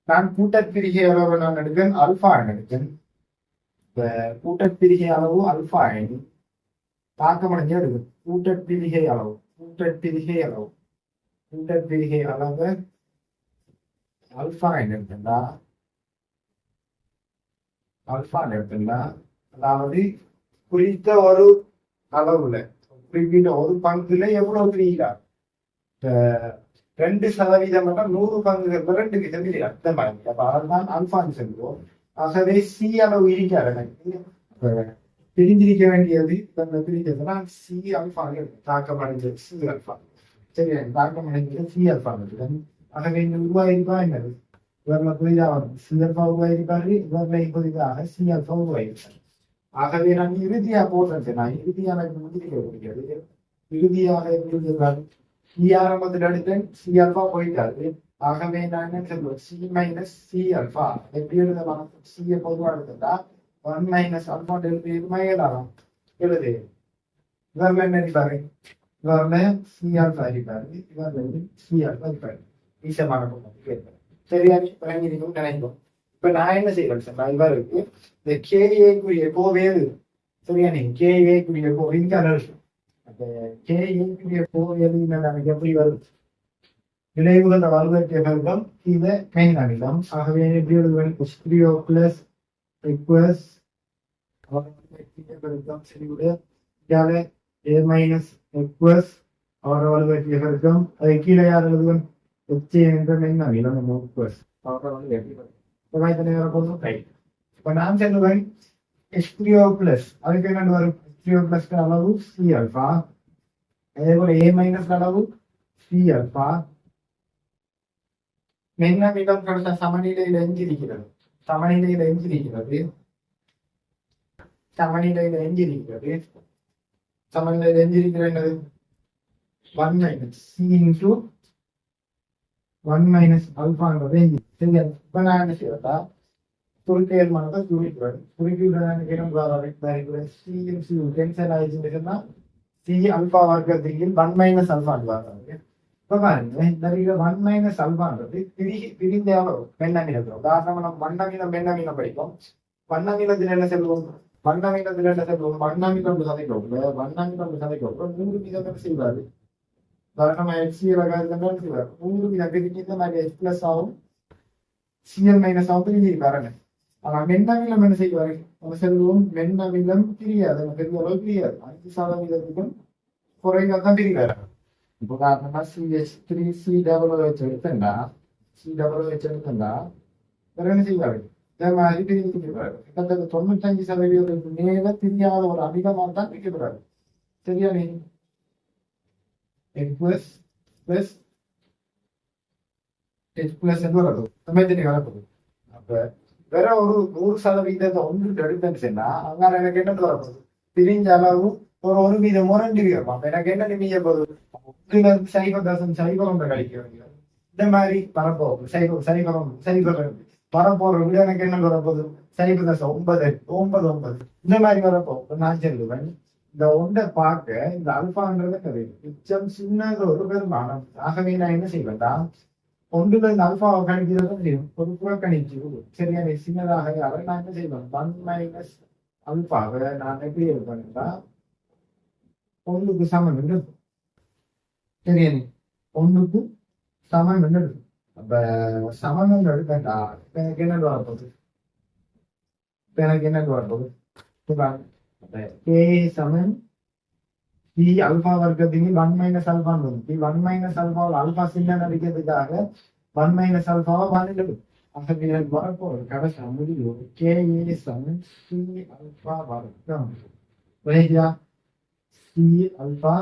நான் கூட்டப்பிரிகை அளவு நான் எடுக்கேன் அல்பா எடுக்கேன் இப்ப கூட்டப்பிரிகை அளவு அல்பா எண் தாக்கமடைஞ்சு எடுக்கும் கூட்டப்பிரிகை அளவு அல்பா எண் எடுத்தா அதாவது குறித்த ஒரு அளவுல குறிப்பிட்ட ஒரு பங்குல எவ்வளவு பிரிகிறார் 2% 100 பங்குகள் 2 வீதம் அர்த்தம் அப்ப அதுதான் அல்பான்னு சொல்லுவோம் ஆகவே சி அளவு இருக்காரு எனக்கு பிரிஞ்சிருக்க வேண்டியது பிரிக்கிறதுனா சி அல்பா தாக்கமடைஞ்சது சி அல்பா சரி தாக்கமடைஞ்சது சி அல்பா ஆகவே இந்த உருவாயிருப்பா என்னது இவர்ல புரிதாக சி அல்பா உருவாயிருப்பாரு இவர்ல புதிதாக சி அல்பா உருவாயிருப்பாரு ஆகவே நான் இறுதியா போடுறேன் நான் இறுதியாக முடிக்கிறது இறுதியாக சி ஆரம்பத்தில் எடுத்தேன் சி அல்பா போயிட்டாரு ஆகவே நான் என்ன சொல்லுவேன் சி மைனஸ் சி அல்பா எப்படி எழுதலாம் சியை பொதுவாக எடுத்துட்டா 1 மைனஸ் அல்பா எழுதி எழுதலாம் எழுது இவர்ல என்ன இருப்பாரு இவர்ல சி அல்பா இருப்பாரு இவர்ல சி அல்பா இருப்பாரு ஈசமான சரியா விளங்கிருக்கும் நினைப்போம் இப்ப நான் என்ன செய்யறேன் சார் நான் இவருக்கு இந்த கேஏக்குரிய கோவேது சரியா நீங்க கேஏக்குரிய கோ இங்க அந்த கேஏக்குரிய கோவேது எனக்கு எப்படி வருது விளைவுகள் வலுவற்றிய பெருக்கம் இது மெயின் அமிலம் ஆகவே எப்படி எழுதுவேன் எஸ்பிஓ பிளஸ் எக்வஸ் பெருக்கம் சரிவுடைய ஏ மைனஸ் எக்வஸ் அவரை வலுவற்றிய பெருக்கம் அதை கீழே யார் எழுதுவேன் எச்ஏ என்ற மெயின் அமிலம் எக்வஸ் அவரை வந்து எப்படி இப்ப நான் சொல்லுவேன் எஸ்பிஓ பிளஸ் அதுக்கு என்ன வரும் எஸ்பிஓ பிளஸ் அளவு சி அல்பா அதே போல ஏ மைனஸ் அளவு சி அல்பா மென்னமிடம் கடந்த சமநிலையில் எஞ்சிருக்கிறது என்னது 1 மைனஸ் சி இன்டூ 1 மைனஸ் அல்பான்றது சரியா இப்ப நான் என்ன செய்யறதா சுருக்கேல்மானதை கேன்சல் ஆயிடுச்சுன்னா சி அல்பா வர்க்கத்தில் 1 மைனஸ் அல்பான் வராது இப்ப பாருங்க இந்த 1 மைனஸ் அல்பான்றது பிரிந்த அளவு பெண்ணமிலத்தில் உதாரணமா நம்ம வண்ணமிலம் பெண்ணமிலம் படிப்போம் வண்ணமிலத்தில் என்ன சொல்லுவோம் வண்ணமிலம் சதைக்கும் 100 வீதம் செய்வாரு உதாரணமா HCl 100 வீதம் பிரிஞ்சு இந்த மாதிரி H பிளஸ் ஆகும் சிஎல் மைனஸ் ஆகும் பிரிஞ்சிருக்காருங்க ஆனா மென்னமிலம் என்ன செய்வாரு நம்ம சொல்லுவோம் மென்னமிலம் பிரியாது பெரிய அளவு பிரியாது 5% குறைதான் பிரிவாரு இப்போ உதாரணமா CH3COOH எடுத்தா வேற என்ன செய்வாரு இதே மாதிரி பிரிஞ்சிருப்பாரு கிட்டத்தட்ட 95% மேல தெரியாத ஒரு அதிகமாக தான் பிரிக்கப்படுறாரு சரியா நீ H பிளஸ் என்று வரும் வரப்போகுது அப்ப வேற ஒரு 100% ஒன்று எடுத்தேன்னு சொன்னா அங்க எனக்கு என்ன வரப்போகுது பிரிஞ்ச அளவு ஒரு வீதம் 2 வீதம் அப்ப எனக்கு என்ன நிமிய போகுது 0.0 கழிக்க இந்த மாதிரி வரப்போகுது சைபர் வரப்போற விட எனக்கு என்ன வரப்போகுது 0.9 இந்த மாதிரி வரப்போகுது நான் சொல்லுவேன் இந்த ஒன்றை பார்க்க இந்த அல்பான்றது கிடையாது மிச்சம் சின்னது ஒரு பெருமானம். ஆகவே நான் என்ன செய்வேன்டா, ஒன்றுல இந்த அல்பாவை கணிக்கிறது தெரியும், ஒரு புறக்கணிச்சு சரியா சின்னதாக அதை நான் என்ன செய்வேன், 1 - அல்பாவை நான் எப்படி இருப்பேன்டா ஒன்றுக்கு சமம் என்று இருக்கும். சரியா ஒன்றுக்கு சமம் என்று இருக்கும். அப்ப சமம் எடுக்கண்டா எனக்கு என்ன வரப்போகுது, எனக்கு என்ன வரப்போகுது கே சமன் டி அல்பா வர்க்கத்துக்கு 1 - அல்பான்னு வரும். டி 1 - அல்பா அல்பா சின்ன நடிக்கிறதுக்காக 1 - அல்பாவை பண்ணிடுது. ஆகவே எனக்கு வரப்போகுது கடைசி முடிவு கே சமன் சி அல்பா வர்க்கம். புரியுதா? சி அல்பா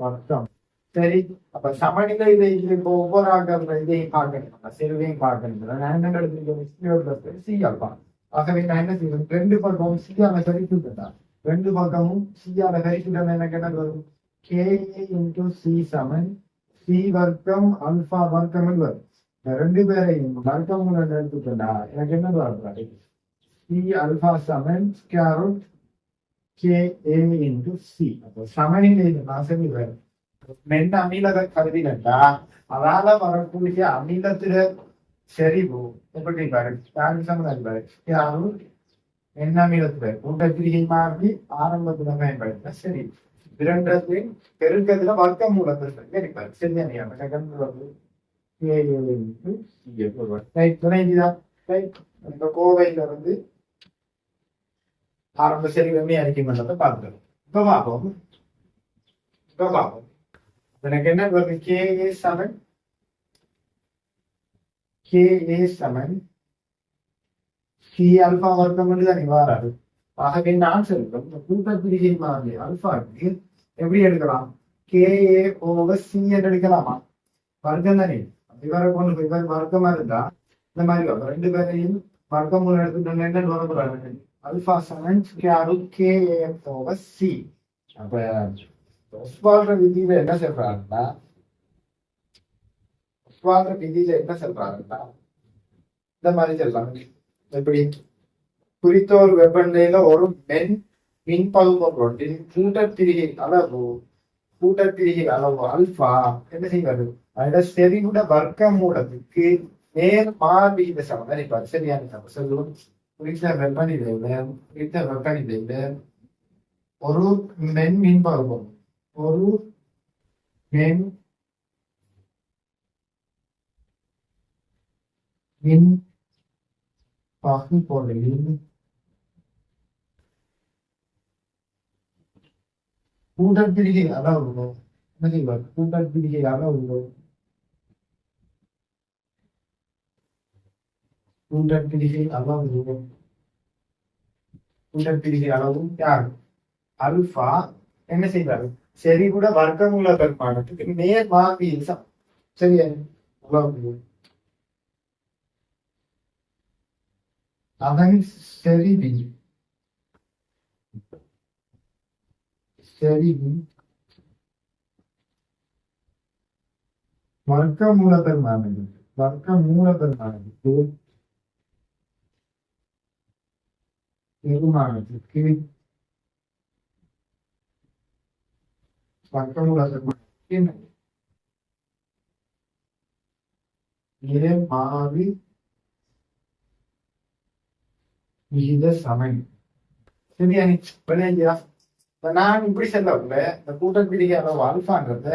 வர்க்கம். சரி, அப்ப சமநிலை இதை இப்போ ஒவ்வொரு ஆட்கள் இதையும் பார்க்கணும், செருவையும் பார்க்கணும். நான் என்ன எடுத்துக்கிட்டேன், சி அல்பா. ஆகவே நான் என்ன செய்வேன், ரெண்டு பக்கமும் சியால கழிச்சுட்டேன். ரெண்டு பக்கமும் சியால கழிச்சுட்டேன். எனக்கு என்ன வரும், கே இன்டு சி சமன் சி வர்க்கம் அல்பா வர்க்கம் வரும். இந்த ரெண்டு பேரையும் வர்க்கம் எடுத்துட்டா எனக்கு என்ன வரும், சி அல்பா சமன் square root K A into C. அப்போ சமநிலை நான் சொல்லுவேன் மென்ன அமிலத கருதினண்டா அதால வரக்கூடிய அமிலத்தில செறிவு எப்படி பாரு சமதான் பாரு யாரும் என்ன அமிலத்துல கூட்டத்திரிகை மாறி ஆரம்பத்துல பயன்படுத்த சரி இரண்டத்தையும் பெருக்கத்துல வர்க்க மூலத்தில் இருப்பாரு. சரியா இந்த கோவையில இருந்து ஆரம்ப செறிவுமே அறிக்கை பண்ணதை பார்க்கிறோம். இப்ப பார்ப்போம் எனக்கு என்ன வருது, KA சமன் சி அல்பா வர்க்கம் தான் வாராது. ஆகவே நான் சொல்றோம் கூட்டப்பிரிகை மாதிரி அல்பாக்கு எப்படி எடுக்கலாம், KA ஓவர் சி என்று எடுக்கலாமா, வர்க்கம் தானே. இவரை கொண்டு போய் வர்க்கமா இருந்தா இந்த மாதிரி வரும். ரெண்டு பேரையும் வர்க்கம் எடுத்துட்டு என்ன வரக்கூடாது, அல்பா சமன் KA ஓவர் சி. அப்ப ஒஸ்வால்ற விதியில என்ன சொல்றாருன்னா இந்த மாதிரி சொல்றாங்க, எப்படி குறித்த ஒரு வெப்பநிலையில ஒரு மின்பகுமொன்றின் கூட்டப்பிரிகை அளவு அல்பா என்ன செய்வாரு, அதோட செறிவுட வர்க்க மூலத்துக்கு நேர் மாறுவிகித சமம் நினைப்பாரு. சரியான சமம் சொல்லுவோம். குறித்த வெப்பநிலையில ஒரு மின்பகுமம் ஒரு மின் பகுபொருளின் கூட்டப்பிரிகை அளவு யார் அல்பா என்ன செய்வாரு, சரி கூட வர்க்கமுள்ள பெருமானத்துக்கு நேர் மாறுவிகிதம். சரியா அதன் செறிவு வர்க்க மூல பெருமானத்துக்கு மாறி விகித சமன். சரியா விளையா, நான் இப்படி செல்லக்குள்ள இந்த கூட்டப்பிரிகை அளவு அல்பான்றத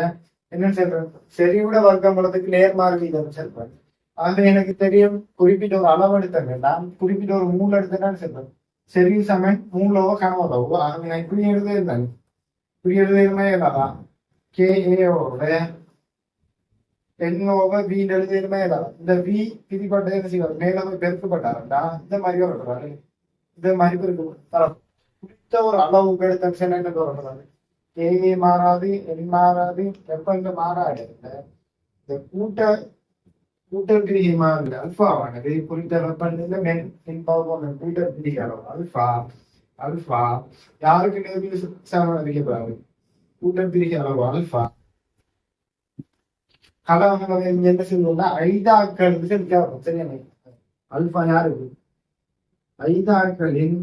என்ன சொல்றேன், செறிவுட வர்க்க மூலத்துக்கு நேர்மாறு விகிதம் செல்றேன். ஆக எனக்கு தெரியும் குறிப்பிட்ட ஒரு அளவு எடுத்தேன், நான் குறிப்பிட்ட ஒரு மூல எடுத்தேன்னு சொல்றேன், செறிவு சமன் மூலவோ கனவளவோ. ஆக நான் இப்படி எழுதியிருந்தேன், இப்படி எழுதியுமே இல்லாதான் KAவோட என்னோவ V எழுதியுமே இல்லாதான் இந்த V பிரிப்பட்டது என்ன செய்வார், மேல போய் பெருக்கப்பட்டாரா இந்த மாதிரி வருவாரு. இந்த மாதிரி குறித்த ஒரு அளவுக்கு எடுத்த என்ன வருவாரு, KA மாறாது N மாறாது வெப்ப இங்க மாறாது. இந்த கூட்டப்பிரிகை மாறுது அல்பாவானது குறித்த வெப்பநிலையில கூட்டப்பிரிகை அளவு அல்பா யாருக்கு நேர்வில் சமம் அறியப்படாது, கூட்டப்பிரிகை அளவு அல்பா. கலவங்களை என்ன செய்யணும்னா ஐதாக்கள் விசாரிக்க. சரியா அல்பா யாருக்கு, ஐதாக்களின்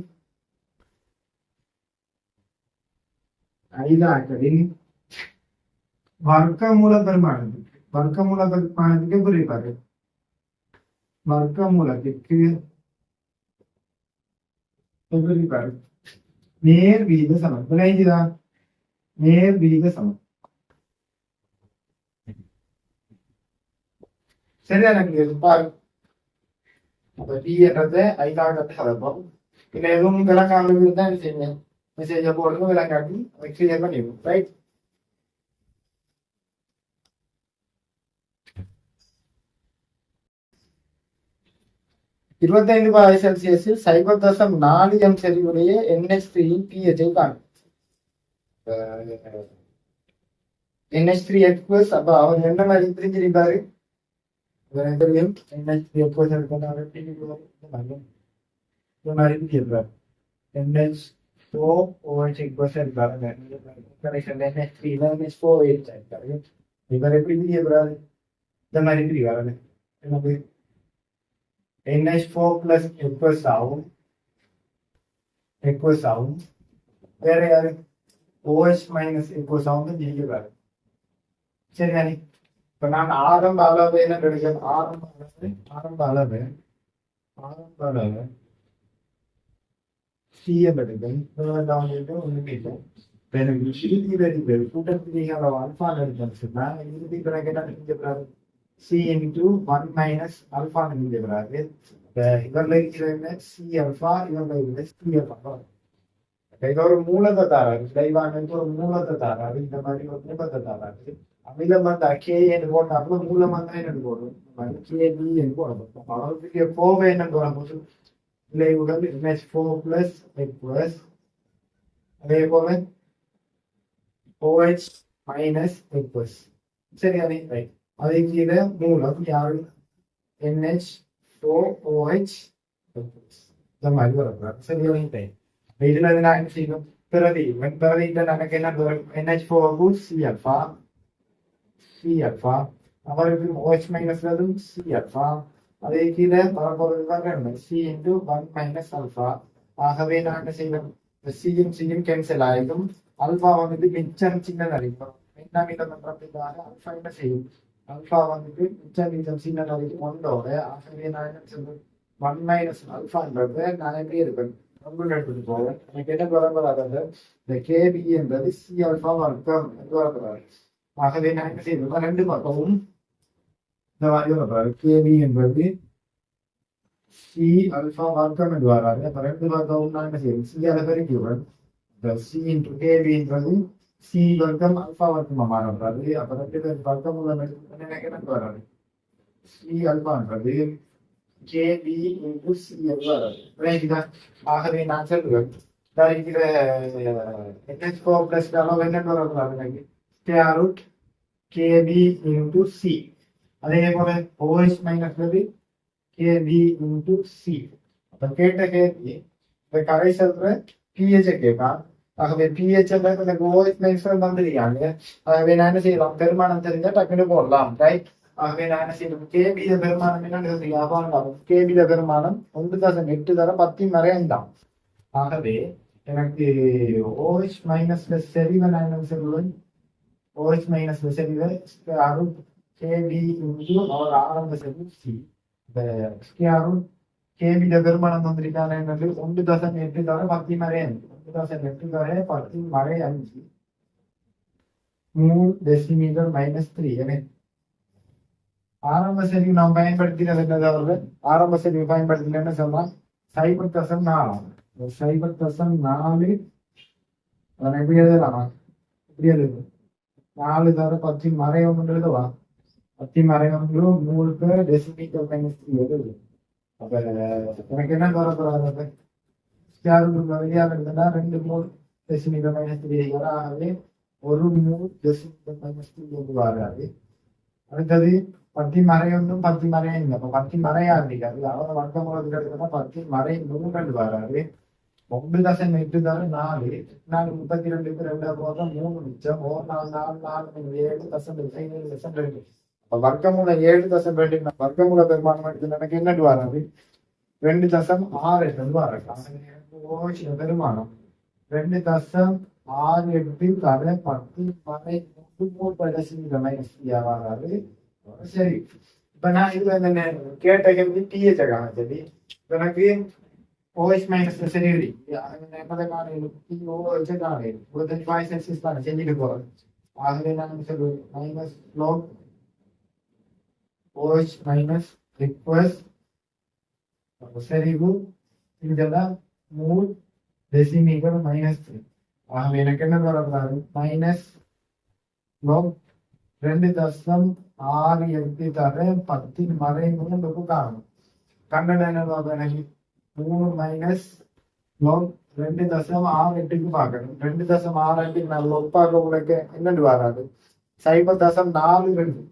ஐதாக்களின் வர்க்கமூல பெருமானத்துக்கு புரிப்பாரு. வர்க்கமூலத்திற்கு புரிப்பாரு நேர் வீத சமம். விளைஞ்சுதான் நேர் வீத சமம். சரியா? எனக்கு பாரு அப்ப டி என்றது ஐந்தாவது சதப்போம். இல்ல எதுவும் விளங்காமல் தான் செய்யுங்க. மெசேஜை போடுங்க, விளங்காட்டி கிளியர் பண்ணிடுவோம். ரைட்? (25°C) 0.4 செறிவுடைய NH3 pH காணும். NH3 aqueous. அப்ப அவர் என்ன மாதிரி பிரிஞ்சிருப்பாரு? தெரியும் NH3 aqueous NH4OH aqueous இருப்பாரு. NH3 NH4OH இருப்பாரு. இவர் எப்படி பிரிக்கிறாரு? இந்த மாதிரி பிரிவாரு. என்ன NH4 plus aqueous ஆகும். வேற யாரு? OH minus aqueous ஆகும் பிரிக்கிறாரு. சரிதானே? இப்ப நான் ஆரம்ப அளவு என்ன கிடைக்கும்? ஆரம்ப அளவு CM எடுக்கும். ஒண்ணுமே இல்லை. இப்ப எனக்கு இறுதி வரைக்கும் கூட்டத்திரிகை அளவு அல்பா எடுக்கணும்னு சொன்னா இறுதி கணக்கு என்ன செஞ்சுக்கிறாரு? C into 1 minus alpha செஞ்சுக்கிறாரு. இவர்ல இருக்கிற C alpha, இவர்ல இருக்கிற C alpha. இது ஒரு மூலத்தை தாராரு. தெய்வானுக்கு ஒரு மூலத்தை தாராரு. இந்த மாதிரி ஒரு மூலத்தை தாராரு. அமிலம் வந்தா கே என்று போட்டாலும் மூலம் வந்தா என்ன போடும்? கேபி என்று போடப்படும். அவருக்கு போவே என்ன போடும்போது விளைவுகள் NH4 plus aqueous, அதே போல OH minus aqueous. சரியானே? ரைட். அதே கீழே மூலம் யாரு? NH4OH இந்த மாதிரி வரக்கூடாது. சரியானே? ரைட். இதுல நான் என்ன செய்யணும்? பிரதி எனக்கு என்ன வரும்? NH4 C alpha, அவருக்கு OH minus C alpha. அதே கீழே வரப்போறது C into 1 minus alpha. ஆகவே நான் என்ன செய்யணும்? சியும் கேன்சல் ஆகிடும். அல்பா வந்துட்டு மிச்சம் சின்ன அறிவிக்கும். என்ன மீதம் பண்றதுக்காக அல்பா என்ன செய்யும்? அல்பா வந்துட்டு மிச்சம் மீதம் சின்ன அறிவிக்கும் கொண்டோட. ஆகவே நான் என்ன சொல்றேன்? 1 minus alphaன்றது நான் எப்படி இருப்பேன்? எடுத்துட்டு போவேன். எனக்கு என்ன வரப்படாது? இந்த கேபி என்றது C alpha வர்க்கம் என்று வரப்படாது. ஆகவே நான் என்ன செய்யணும்? ரெண்டு பக்கமும் இந்த மாதிரி வரப்படாது. கேபி என்பது C alpha வர்க்கம் என்று வராது. அப்ப ரெண்டு பக்கமும் நான் என்ன செய்யணும்? C அதை பெருக்கிடுவேன். C into KB என்றது C வர்க்கம் alpha வர்க்கமா மாறப்படாது. அப்ப ரெண்டு பேர் வர்க்கம் உள்ள எனக்கு என்ன வராது? C alpha என்றது KB into C வராது. ஆகவே நான் சொல்லுவேன் NH4 plus அளவு என்ன வரக்கூடாது? எனக்கு square root KB into C. அதே போல OH minus KB into C. அப்ப கேட்ட கேள்வி இந்த கரைசல்ற pH கேட்பான். ஆகவே pH எனக்கு OH minus வந்துருக்காங்க. ஆகவே நான் என்ன செய்யலாம்? பெருமானம் தெரிஞ்சா டக்குன்னு போடலாம். ரைட்? ஆகவே நான் என்ன செய்யணும்? KB பெருமானம் என்னன்னு KB பெருமானம் 1.8 தர 10 மறைந்தான். ஆகவே எனக்கு OH minus செறிவை நான் என்ன சொல்லுவேன்? OH minus செறிவை KB into அவர் ஆரம்ப செறிவு C. KB பெருமானம் வந்திருக்கான என்னது 1.8 தர 10 மறைந்து. 1.8 தர 10 மறை 5 3 decimeter minus 3. எனவே ஆரம்ப செறிவு நாம் பயன்படுத்தினது என்னது? அவர்கள் ஆரம்ப செறிவு பயன்படுத்தின என்ன சொல்லலாம்? 0.4. 0.4 அதனை எப்படி எழுதலாமா? எப்படி எழுது? 4 தர 10 மறை 1 எழுதுவா? 10 மறை 1 3 டெசிமீட்டர் மைனஸ் 3 எழுது. அப்ப எனக்கு என்ன வரப்படாது? வெளியாக இருந்ததுன்னா 2 3 டெசிமீட்டர் மைனஸ் 3 ஆகவே 1 3 டெசிமீட்டர் மைனஸ் 3 வராது. அடுத்தது 10 மறை 1 10 மறை 5. அப்ப 10 மறையா இருக்காது. அவரை வர்க்கம் எடுத்தா 10 மறை 3 வராது. 9.8 தர 4 32 3 மிச்சம் 7.2. வர்க்கமூல 7.2 வர்க்கமூல பெருமானம் எடுத்து எனக்கு என்னட்டு வராது? 2.6 வராது. பெருமானம் 2.6 6 8 தர 10 வரை 3 மைனஸ் வராது. சரி, இப்ப நான் இதுல இந்த கேட்ட கேள்வி டிஹெச் சரி எனக்கு ஓஎஸ் மைனஸ் சரி எப்பதை காணும் ஓஹெச் காணும் 25 தானே செஞ்சுட்டு போறேன். ஆகவே நான் சொல்லுவேன் மைனஸ் log ஓஹெச் மைனஸ் ரிக்வஸ்ட் சரிவு இதெல்லாம் மூல் டெசிமீட்டர் மைனஸ் 3. ஆகவே எனக்கு என்ன வரக்கூடாது மைனஸ் log 2.68 தர 10 மறை 3 காணும். கண்டன எனக்கு 3 மைனஸ் log 2.68 பார்க்கணும். 2.68 நான் log பார்க்க உங்களுக்கு என்னண்டு வராது 0.42 எனக்கு வருது.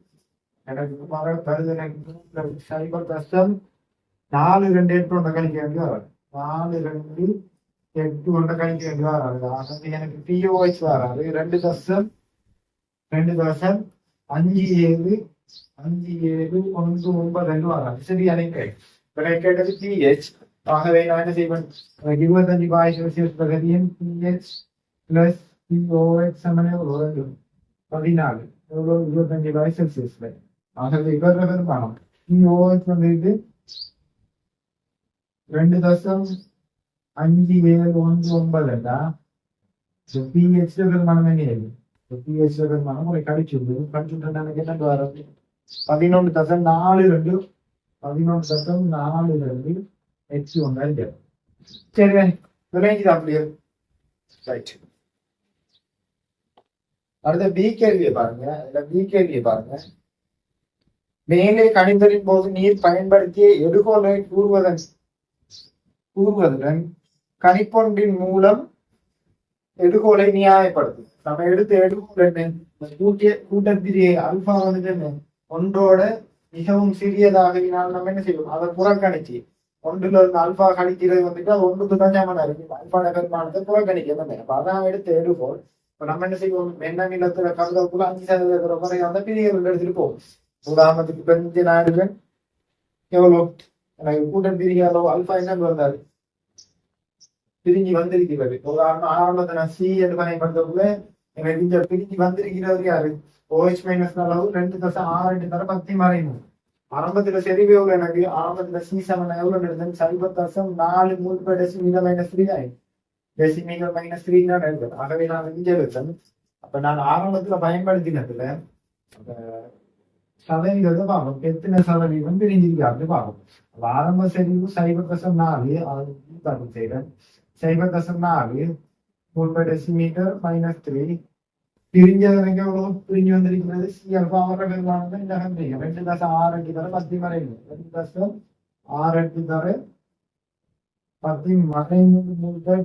எனக்கு 0.42 ஒன்றை கணிக்க வேண்டி வராது. 4.2 ஒன்றை கணிக்க வேண்டி வராது. ஆகவே எனக்கு பிஓஹெச் வராது 2.57 வராது. சரி, எனக்கு கேட்டது பிஹெச். ஆகவே நான் என்ன செய்வேன் 25 பகுதியும் பிஹெச் பிளஸ் பிஓஹெச் சமன் எவ்வளவு 14 எவ்வளவு 25 செல்சியஸ்ல. ஆகவே இவர பெருமானம் பிஓஹெச் வந்து 2.5719 பிஹெச் பெருமானம் என்ன பிஹெச் பெருமானம் ஒரு கடிச்சுட்டு எனக்கு என்ன வராது 11.42 எக்ஸ் ஒன்று. சரி, ரேஞ்சு அப்படியே ரைட். அடுத்த பி கேள்வியை பாருங்க. பி கேள்வியை பாருங்க. மேலே கணிதலின் போது நீர் பயன்படுத்திய எடுகோலை கூறுவதுடன் கணிப்பொன்றின் மூலம் எடுகோலை நியாயப்படுத்தும். நம்ம எடுத்த எடுகோல் என்ன கூட்டத்திலே அல்பா வந்து ஒன்றோட மிகவும் சிறியதாகினால் நம்ம என்ன செய்வோம் அதை புறக்கணிச்சு ஒன்றுல இருந்து அல்பா கணிக்கிறது வந்துட்டு அது ஒன்றுக்கு தான் ஞாபகம் இருக்கு. அல்பான பெருமானத்தை புறக்கணிக்க அப்ப அதான் எடுத்து எடுப்போம். இப்ப நம்ம என்ன செய்வோம் என்ன நிலத்துல கருதக்குள்ள 5% குறைய வந்து பிரிவுகள் எடுத்துட்டு போவோம். உதாரணத்துக்கு கொஞ்ச நாடுகள் எவ்வளவு எனக்கு கூட்டம் பிரியாதோ அல்பா என்ன வந்தாரு பிரிஞ்சு வந்திருக்கிறது. உதாரணம் ஆரம்பத்தை நான் சி என்று பயன்படுத்தக்குள்ள எனக்கு இந்த பிரிஞ்சு வந்திருக்கிறது யாரு ஓஹெச் மைனஸ் அளவு 2.62 தர 10 மறையும். ஆரம்பத்துல செறிவு எவ்வளவு எனக்கு ஆரம்பத்துல சி சமன் எவ்வளவு எடுத்தேன் 0.4 3 டெசிமீட்டர் மைனஸ் 3 ஆயிடும். டெசிமீட்டர் மைனஸ் 3 தான் எடுத்தேன். ஆகவே நான் இங்க எடுத்தேன். அப்ப நான் ஆரம்பத்துல பயன்படுத்தினதுல சதவீதத்தை பார்ப்போம். எத்தனை சதவீதம் பிரிஞ்சிருக்காரு பார்ப்போம். ஆரம்ப செறிவு 0.4 அது செய்யறேன் 0.4 3 டெசிமீட்டர் மைனஸ் 3 பிரிஞ்சதனைக்கு எவ்வளவு பிரிஞ்சு வந்திருக்கிறது சி அல்பா வர பெருமானது இந்த 2.68 தர 10 மறைவு 2.68 தர 10 மறைவு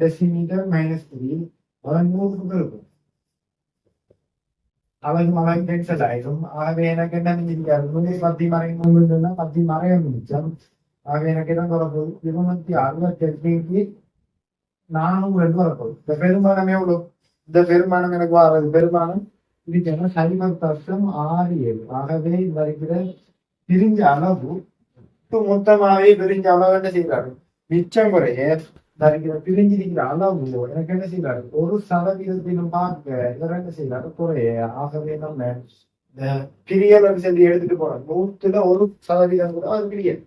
டெசிமீட்டர் மைனஸ் 3 அதன் 100 இருக்கும். அவருக்கு மகன் கேன்சல் ஆயிடும். ஆகவே எனக்கு என்ன மிஞ்சிருக்காரு 10 மறைவு 10 மறைவு மிச்சம். ஆகவே எனக்கு என்ன வரப்போகுது 268 400 வரப்போகுது. இந்த பெருமானம் எவ்வளவு இந்த பெருமானம் எனக்கு வர்றது பெருமானம் இதுக்கு 0.67. ஆகவே இந்த இருக்கிற பிரிஞ்ச அளவு மொத்தமாவே பிரிஞ்ச அளவு என்ன செய்யறாரு மிச்சம் குறைய இருக்கிற பிரிஞ்சிருக்கிற அளவு எனக்கு என்ன செய்யறாரு 1% பார்க்க இவர் என்ன செய்யறாரு குறைய. ஆகவே நம்ம இந்த பிரியல் சொல்லி எடுத்துட்டு போறோம் 100% கூட அது பிரியல்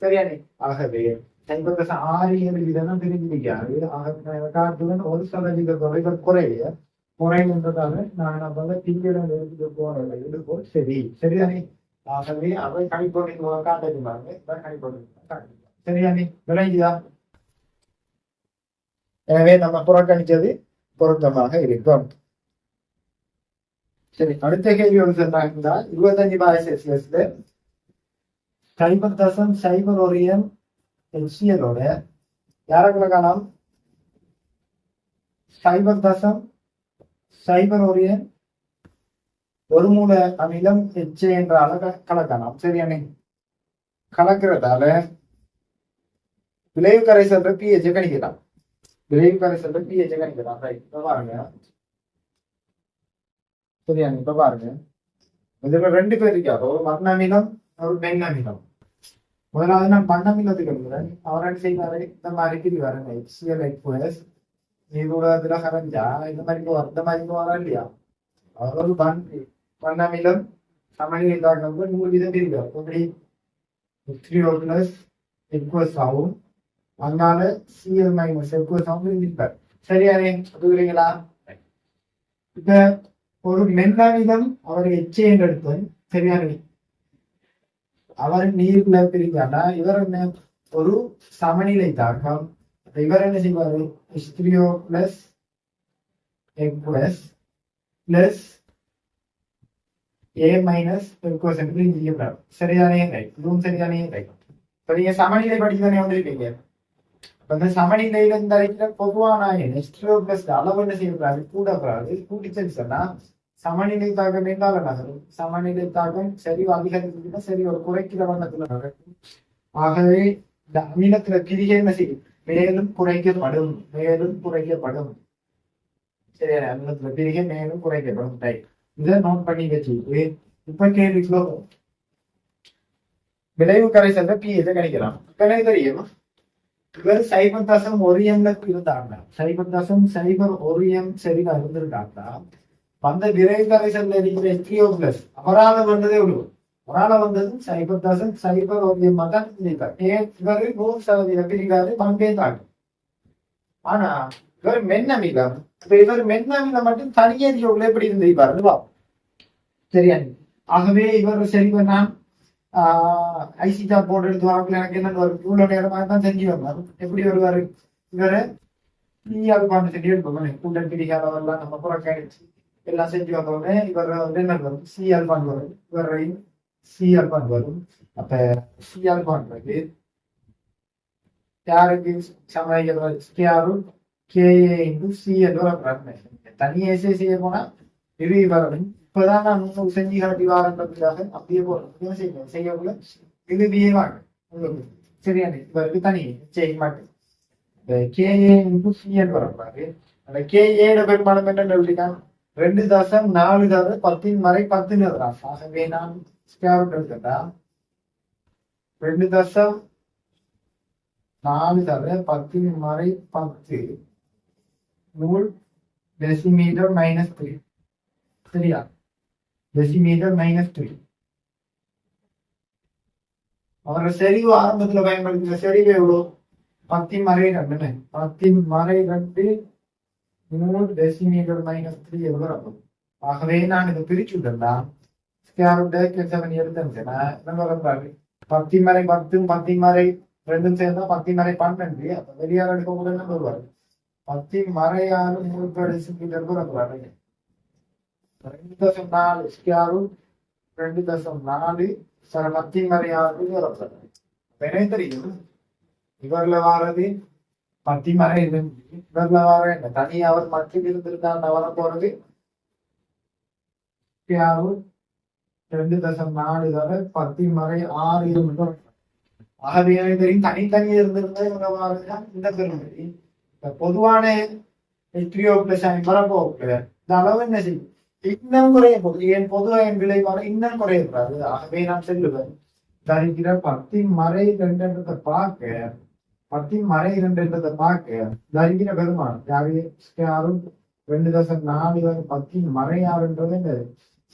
சரியானே. ஆகவே 0.67 பிரிஞ்சிருக்காரு. ஆகவே காட்டுடன் 1% குறைய குறைன்றதால நான் நம்ம பிரியல் எடுத்துட்டு போறோம் எடுப்போம். சரி சரியானே. ஆகவே அவை கணிப்பொருளின் மூலம் காட்டிருந்தாங்க கணிப்பொருள் சரியானே விளைஞ்சுதா. எனவே நம்ம புறக்கணிச்சது பொருத்தமாக இருக்கும். சரி, அடுத்த கேள்வி ஒன்று சொன்னாங்க 25 செல்சியஸ்ல 0.01 HCl யாரக்குள்ள காணாம் 0.01 ஒரு மூல அமிலம் எச் என்ற அளவு கலக்கலாம். சரியானே. கலக்கிறதால விளைவு கரைசல் pH கணிக்கலாம். விளைவு கரைசல் pH கணிக்கலாம். ரைட், இப்ப பாருங்க சரியானே. இப்ப பாருங்க இதுல 2 பேர் இருக்காரு, ஒரு மண் அமிலம் ஒரு பெண் அமிலம். முதலாவது நான் மண் அமிலத்துக்கு எடுக்கிறேன். அவர் என்ன செய்வாரு இந்த மாதிரி பிரிவாரு HCl நீரூடகத்துல கரைஞ்சா இந்த மாதிரி வரா இல்லையா? அதாவது வண்ணமிலம் சமநிலை தாக்கம் 100 இருக்கு. எப்படி H3O பிளஸ் எக்வஸ் ஆகும், அதனால Cl மைனஸ் எக்வஸ் ஆகும் இருப்பார். சரியானே புரியுறீங்களா? இப்ப ஒரு மென்னமிலம் அவர் எச்சேன் எடுத்து சரியானே அவர் நீர்ல பிரிஞ்சாண்டா இவர் என்ன ஒரு சமநிலை தாக்கம். இவர் என்ன செய்வாரு? H3O plus எக்வஸ் plus A minus எக்வஸ் என்று செய்யப்படாது. சரிதானே? ரைட். இதுவும் சரிதானே? ரைட். இப்ப நீங்க சமநிலை படிச்சுதானே வந்திருக்கீங்க. இந்த சமநிலையில இந்த இடத்துல பொதுவான H3O பிளஸ் அளவு என்ன செய்யப்படாது? கூடப்படாது. கூட்டிச்சல் சொன்னா சமநிலை தாக்கம் என்றால் நகரும். சமநிலை தாக்கம் சரி அதிகரிக்குதுன்னா சரி ஒரு குறைக்கிற வண்ணத்துல நடக்கும். ஆகவே இந்த அமிலத்துல பிரிகை என்ன செய்யும்? மேலும் குறைக்கப்படும். மேலும் குறைக்கப்படும். சரியா? அமிலத்துல பிரிகை மேலும் குறைக்கப்படும். ரைட். இதை நோட் பண்ணி வச்சுட்டு இப்ப கேள்விக்குள்ள விளைவு கரைசல்ல pH கிடைக்கலாம். இப்ப எனக்கு தெரியும் இவர் 0.1 இருந்தாங்க. 0.01 சரியா இருந்திருக்காங்க. அந்த விரைவு கரைசல்ல இருக்கிற H3O பிளஸ் அவரால வந்ததே எவ்வளவு? அவரால வந்தது 0.01 தான் இருந்திருக்காரு. இவர் 100% பிரிக்காது பங்கே தாங்க. ஆனா இவர் மென்னமிலம். இப்ப இவர் மென்னமிலம் மட்டும் தனியேறிய எப்படி இருந்திருப்பாரு? சரியா? ஆகவே இவர் சரி நான் ஐசிஜா போட்டு எடுத்து வரக்குள்ள எனக்கு என்ன வரும்? இவ்வளவு நேரமாக தான் செஞ்சு வந்தாரு. எப்படி வருவாரு? இவரை பாட்டு செஞ்சு எடுப்போம். கூட்டம் பிடிக்காதவெல்லாம் நம்ம புறக்கணிச்சு எல்லாம் செஞ்சு வந்த உடனே இவர் என்ன வரும்? C-ஆல்பான் வரும். இவரையும் C-ஆல்பான் வரும். அப்ப C-ஆல்பான்றது யாருக்கு சமயம்? KA into C என்று ஒரு தனியே செய்ய போனா இது வரணும். இப்பதான் நான் உங்களுக்கு செஞ்சு காட்டி வாரன்றதுக்காக அப்படியே போறேன். செய்யக்குள்ள இது பிஏ வாங்க உங்களுக்கு. சரியானே? இவருக்கு தனி செய்ய மாட்டேன். KA into C என்று வரக்கூடாது. அந்த KA பெரும்பாலும் என்ன எழுதிக்கான்? 2.4 தவிர 10 வரை 10 எழுதுறான். ஆகவே நான் எடுத்துட்டா 2.4 தவிர 10 வரை 10 நூல் டெசிமீட்டர் மைனஸ் 3. சரியா? Decimetre minus 3. அவரோட செறிவு ஆரம்பத்துல பயன்படுத்தின செறிவு எவ்வளவு? 10 மறை 2. 10 மறை 2 நூல் டெசிமீட்டர் மைனஸ் 3 எவ்வளவு? ஆகவே நான் இதை பிரிச்சு விட்டா எடுத்தேன்னா 10 மறை 10 10 மறை 2 சேர்ந்தா 10 மறை 12. அப்ப வெளியால் எடுக்க கூட என்ன வருவாரு? 10 மறை 6 நூறு டெசிமீட்டர் வருவாரு. 2.4 2.4 10 மறை 6 வரப்படுது. என்ன தெரியும்? இவர்ல வாரது 10 மறை 2. இவர்ல வார என்ன தனி அவர் மட்டும் இருந்திருந்தால் வர போறது 2.4 தவிர 10 மறை 6 இருந்தும். ஆகவே எனக்கு தெரியும் தனித்தனி இருந்திருந்தா இவங்க வாரதுதான் இந்த பெருமதி. பொதுவான H3O பிளஸ் வரப்போகுது. இந்த அளவு என்ன செய்யும்? இன்னும் குறைய போகுது. என் பொதுவாக என் விளைவாக இன்னும் குறையக்கூடாது. ஆகவே நான் செல்லுவேன் தருகிற 10 மறை 2 பார்க்க 10 மறை 2 பார்க்க தருகிற பெருமானம் யாரு? 2.4 10 மறை 6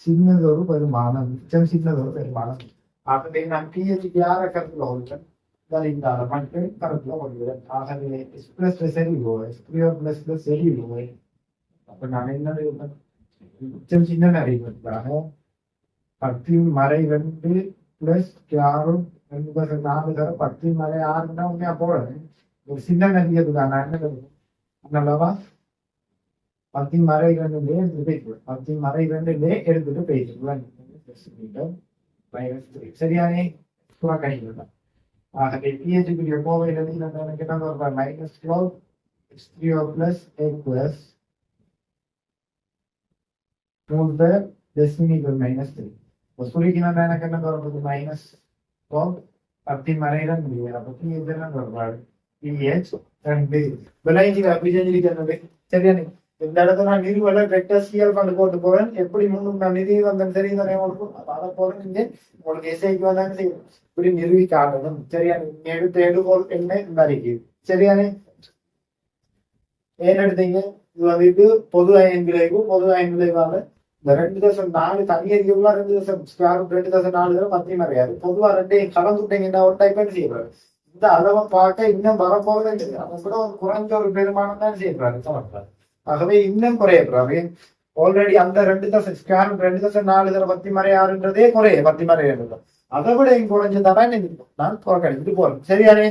சின்னதொரு பெருமானம். சின்னதொரு பெருமானம். ஆகவே நான் pH யார கருத்துல கொள்கிறேன்? இந்த மட்டும் கருத்துல கொள்கிறேன். ஆகவே எக்ஸ்பிரஸ் செறிவு H3O பிளஸ் செறிவு. அப்ப நான் என்ன சின்ன நிறைவுக்காக 10 மறை 2 பிளஸ் 2.4 தவிர 10 மறை 6 தான் உண்மையா போடுறேன். ஒரு சின்ன நிறையதுக்கான என்னவா 10 மறை 2 எடுத்துட்டு போயிடுவேன். 10 மறை 2 எடுத்துட்டு போயிடுவேன். சரியானே? கணிக்கலாம். ஆகவே pH கோவையில் எனக்கு என்ன வருவார்? -12 H3O பிளஸ் எக்வஸ் டெசிமீட்டர் மைனஸ் 3. சுருக்கினா எனக்கு என்ன வருவது? -12 10 மறை 2. அப்ப pH என்ன வருவாரு? pH 2. விளைஞ்சி அப்படி செஞ்சிருக்கிறது. சரியானே? இந்த இடத்துல நான் நிறுவல வெக்டர் C-ஆல்பான் போட்டு போறேன். எப்படி முன்னும் நான் நிறுவி வந்தேன் தெரியுதானே உங்களுக்கு? அதை போறேன். நீங்க உங்களுக்கு எஸ்ஐக்கு வந்தாங்க செய்யும் இப்படி நிறுவி காட்டணும். சரியானே? எடுத்த எடுபோல் என்ன இந்த அறிக்கை. சரியானே? ஏன் எடுத்தீங்க? இது வந்துட்டு பொது அயன் விளைவு. பொது அயன் விளைவால இந்த 2.4 தனியறிவுல 2.4 பத்தி நிறையாது. பொதுவா ரெண்டையும் கலந்துட்டீங்கன்னா ஒரு டைப் செய்யறாரு. இந்த அளவை பார்க்க இன்னும் வரப்போகுது. அதை கூட ஒரு குறைஞ்ச ஒரு பெருமானம் தான் செய்யறாரு சமர்ப்பாரு. ஆகவே இன்னும் குறையப்படுறாரு. ஆல்ரெடி அந்த 2.4 பத்தி மறையாறுன்றதே குறைய பத்தி மறையாது. அதை விட குறைஞ்சதானே நான் புறக்கணிச்சுட்டு போறேன். சரியானே?